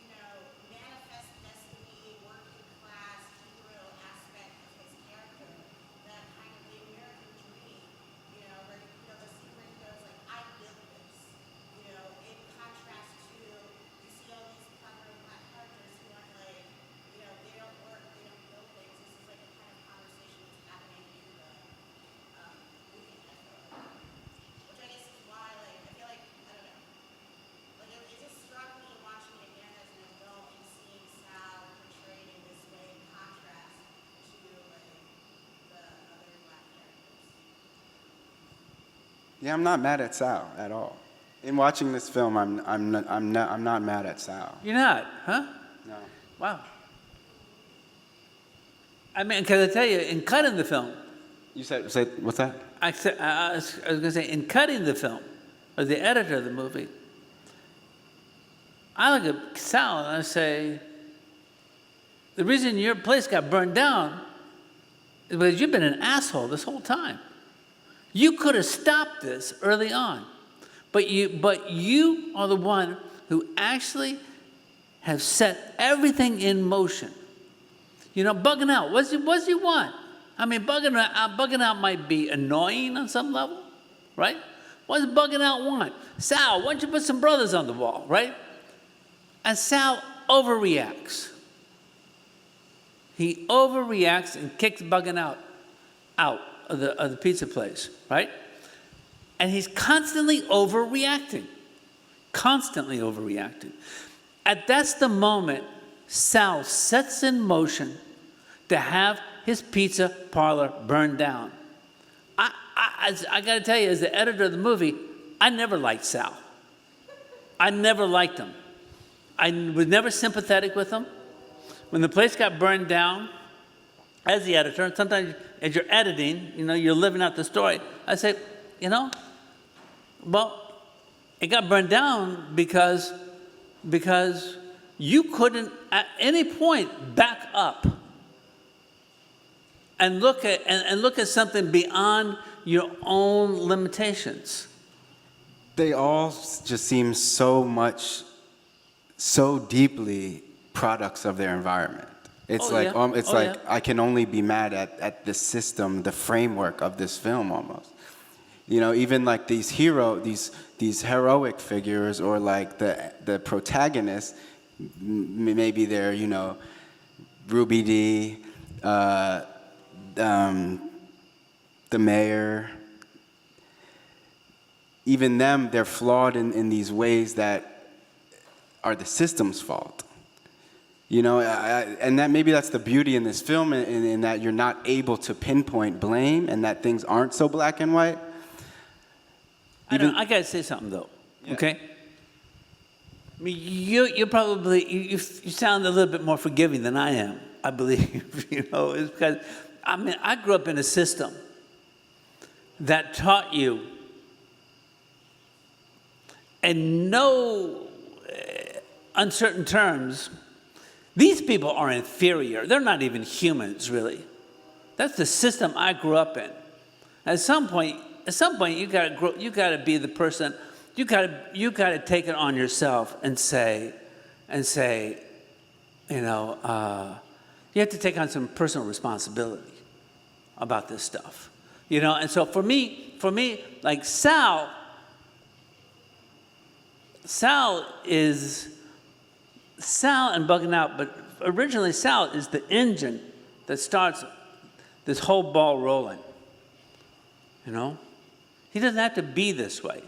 you know, manifest destiny, working class, hero aspect of his character, that kind of the American dream, you know, where, you know, the scene where he goes like, I built this, you know, in contrast to, you see all these clever black characters who are like, you know, they don't work, they don't build things. This is like a kind of conversation that's happening in the movie echo, which I guess is why, like, I feel like, I don't know, like, it just struck me watching it again as an adult and seeing Sal portrayed in this way in contrast to, like, the other black characters. Yeah, I'm not mad at Sal at all. In watching this film, I'm not mad at Sal. You're not, huh? No. Wow. I mean, because I tell you, in cutting the film, You said what's that? I was going to say, in cutting the film, as the editor of the movie, I look at Sal and I say, the reason your place got burned down is because you've been an asshole this whole time. You could have stopped this early on, but you are the one who actually have set everything in motion. You know, bugging out. What's he want? I mean, bugging out might be annoying on some level, right? What does bugging out want? Sal, why don't you put some brothers on the wall, right? And Sal overreacts. He overreacts and kicks bugging out of the pizza place, right? And he's constantly overreacting. Constantly overreacting. That's the moment Sal sets in motion to have his pizza parlor burned down. I got to tell you, as the editor of the movie, I never liked Sal. I never liked him. I was never sympathetic with him. When the place got burned down, as the editor, and sometimes as you're editing, you know, you're living out the story, I say, you know, well, it got burned down because you couldn't at any point back up and look at something beyond your own limitations. They all just seem so deeply products of their environment. It's I can only be mad at the system, the framework of this film almost. You know, even like these heroic figures, or like the protagonists, maybe they're, you know, Ruby Dee, the mayor. Even them, they're flawed in these ways that are the system's fault. You know, and that maybe that's the beauty in this film, in that you're not able to pinpoint blame, and that things aren't so black and white. I gotta say something though, okay? I mean, you probably you sound a little bit more forgiving than I am, I believe. You know, it's because I mean I grew up in a system that taught you, in no uncertain terms, these people are inferior. They're not even humans, really. That's the system I grew up in. At some point, you gotta be the person. You gotta take it on yourself and say, you know, You have to take on some personal responsibility about this stuff, you know. And so for me, like Sal and Bugging Out, but originally Sal is the engine that starts this whole ball rolling, you know. He doesn't have to be this way.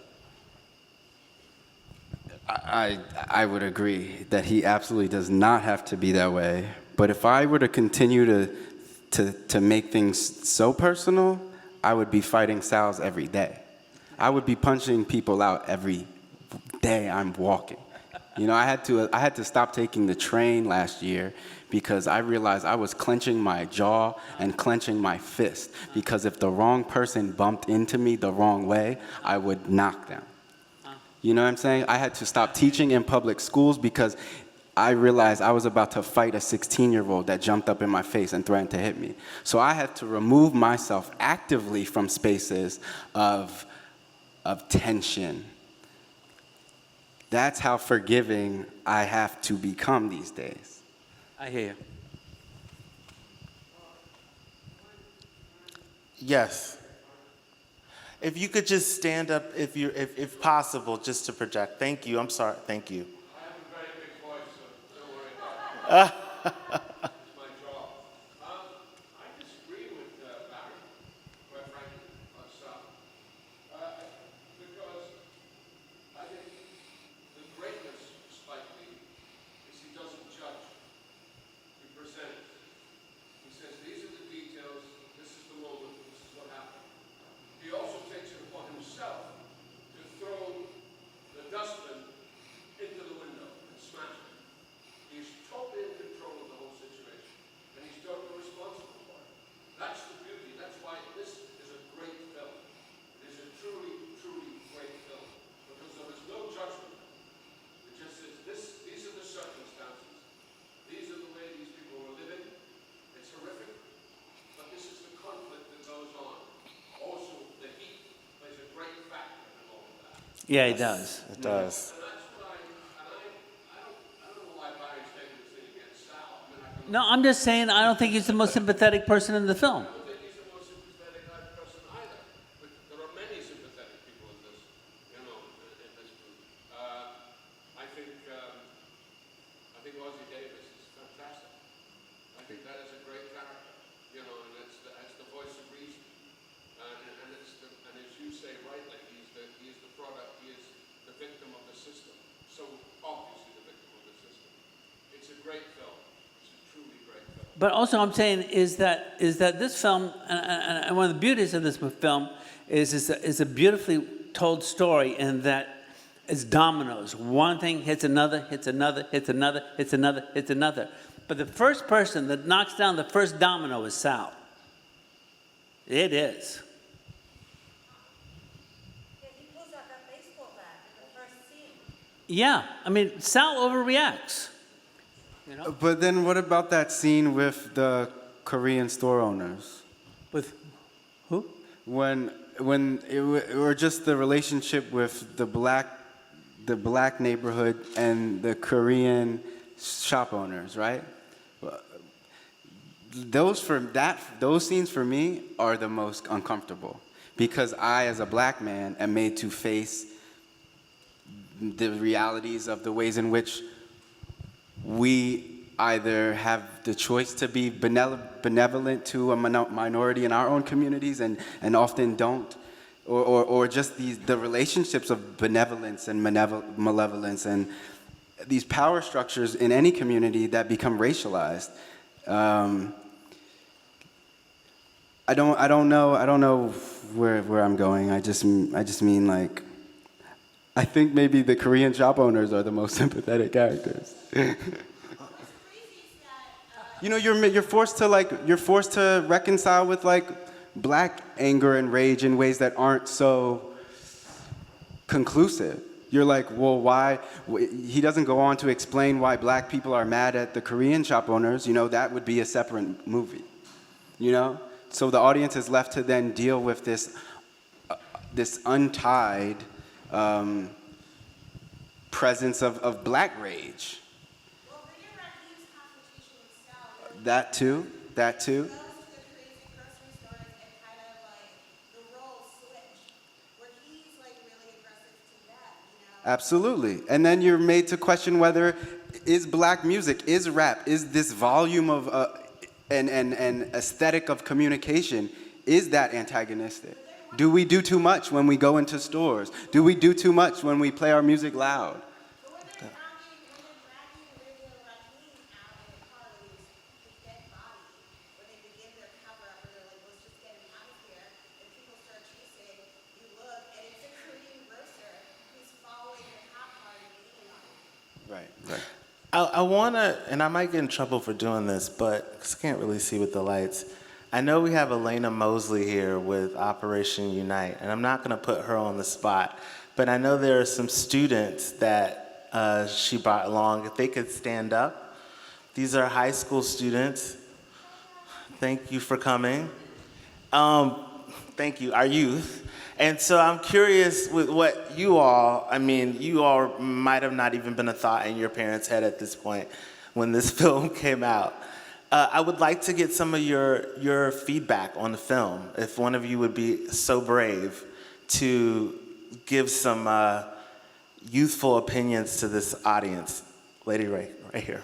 I would agree that he absolutely does not have to be that way. But if I were to continue to make things so personal, I would be fighting Sal's every day. I would be punching people out every day I'm walking. You know, I had to stop taking the train last year because I realized I was clenching my jaw and clenching my fist, because if the wrong person bumped into me the wrong way, I would knock them. You know what I'm saying? I had to stop teaching in public schools because I realized I was about to fight a 16-year-old that jumped up in my face and threatened to hit me. So I had to remove myself actively from spaces of tension. That's how forgiving I have to become these days. I hear you. Yes. If you could just stand up, if possible, just to project. Thank you. I'm sorry. Thank you. I have a very big voice, so don't worry about it. It's my jaw. I disagree with Barry, quite frankly, on some. Because I think the greatness of Spike Lee is he doesn't judge. He presents. He says, these are the details, this is the moment, this is what happened. He also takes it upon himself to throw the dustbin into the window and smash it. He's totally in control of the whole situation, and he's totally responsible for it. That's the beauty. That's why this is a great film. It is a truly, truly great film, because there is no judgment. It just says, these are the circumstances. These are the way these people were living. It's horrific, but this is the conflict that goes on. Also, the heat plays a great factor in all of that. Yeah, he does. It does. And that's what I don't know why Barry's taking this thing against Sal. I mean, I can No, I'm just saying I don't think he's the most sympathetic person in the film. I don't think he's the most sympathetic person either. But there are many sympathetic people in this, you know, in this group. I think Ozzie Davis is fantastic. I think that is a great character, you know, and it's the voice of reason. And as you say rightly, he is the product. He is the victim of the system. So obviously the victim of the system. It's a great film. It's a truly great film. But also, I'm saying is that this film, and one of the beauties of this film is a beautifully told story, in that it's dominoes. One thing hits another, hits another, hits another, hits another, hits another. But the first person that knocks down the first domino is Sal. It is. Yeah, he pulls out that baseball bat in the first scene. Yeah, I mean, Sal overreacts. You know, But then what about that scene with the Korean store owners? with who? Or just the relationship with the black neighborhood and the Korean shop owners, right? Those scenes for me are the most uncomfortable, because I, as a black man, am made to face the realities of the ways in which we either have the choice to be benevolent to a minority in our own communities and often don't, or just the relationships of benevolence and malevolence and these power structures in any community that become racialized. I don't know where I'm going. I just mean, like, I think maybe the Korean shop owners are the most sympathetic characters. You know, you're forced to reconcile with, like, black anger and rage in ways that aren't so conclusive. You're like, well, why? He doesn't go on to explain why black people are mad at the Korean shop owners. You know, that would be a separate movie. You know, so the audience is left to then deal with this untied presence of black rage. Well, but you're right, he was confrontational with Sal. That too. That too. goes to the crazy grocery stores and kind of like the roles switch, where he's like really aggressive to them, you know? Absolutely. And then you're made to question whether is black music, is rap, is this volume of and aesthetic of communication, is that antagonistic? Do we do too much when we go into stores? Do we do too much when we play our music loud? But when they're dragging Lydia Raheem out in the car with his dead body, when they begin their cover up and they're like, let's just get him out of here, and people start chasing, you look, and it's a Korean grocer who's following the cop car and beating on him. Right, right. I want to, and I might get in trouble for doing this, but 'cause I can't really see with the lights. I know we have Elena Mosley here with Operation Unite, and I'm not going to put her on the spot, but I know there are some students that she brought along. If they could stand up. These are high school students. Thank you for coming. Thank you, our youth. And so I'm curious with what you all might have not even been a thought in your parents' head at this point when this film came out. I would like to get some of your feedback on the film, if one of you would be so brave to give some youthful opinions to this audience. Lady right here.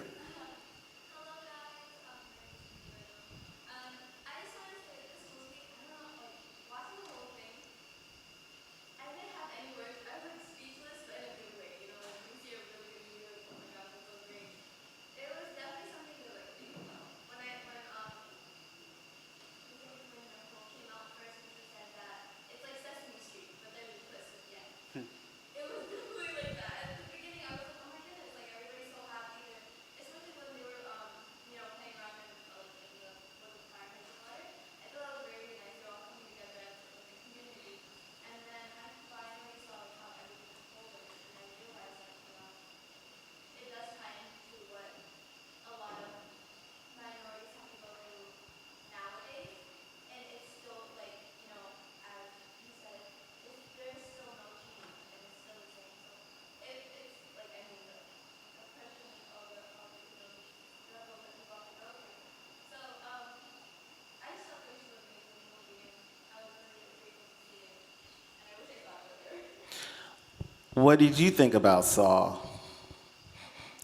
What did you think about Saul?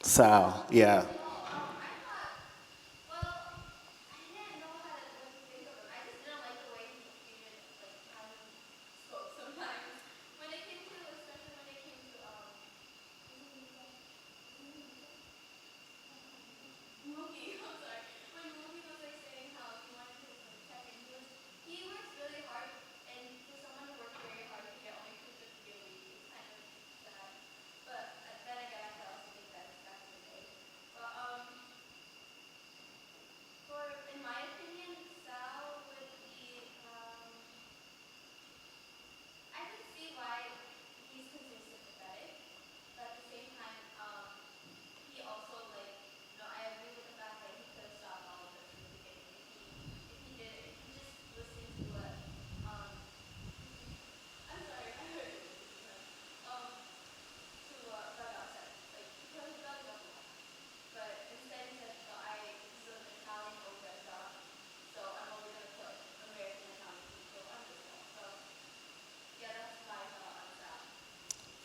Sal, yeah.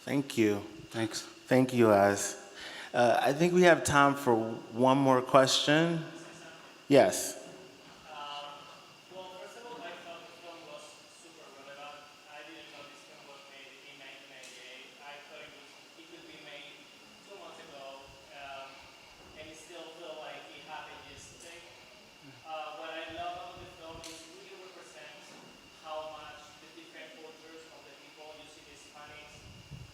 Thank you. Thanks. Thank you, guys. I think we have time for one more question. Yes. Well, first of all, I thought the film was super relevant. I didn't know this film was made in 1998. I thought it could be made 2 months ago, and it still felt like it happened yesterday. What I love about the film is it really represents how much the different cultures of the people, you see the Hispanics,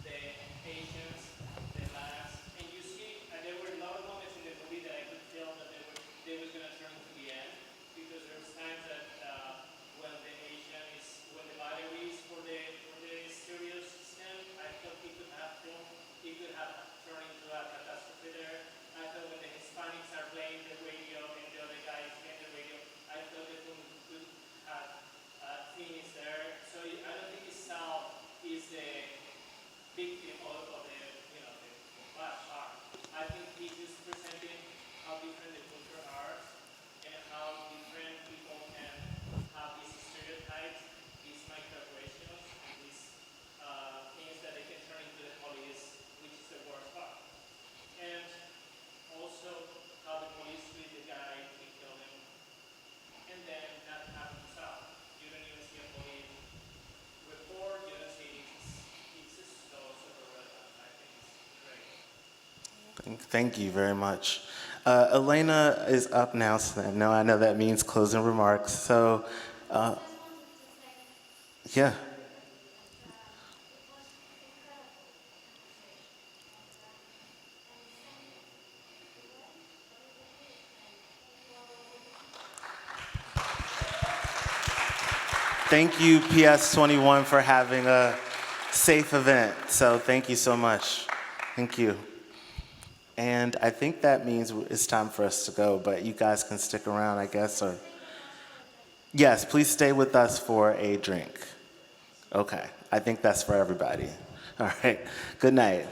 the Asians, the Latinas, and you see, there were a lot of moments in the movie that I could feel that they were going to turn to the end. Thank you very much. Elena is up now, so I know that means closing remarks. So, yeah. Thank you, PS21, for having a safe event. So thank you so much. Thank you. And I think that means it's time for us to go, but you guys can stick around, I guess, or... Yes, please stay with us for a drink. Okay, I think that's for everybody. All right, good night.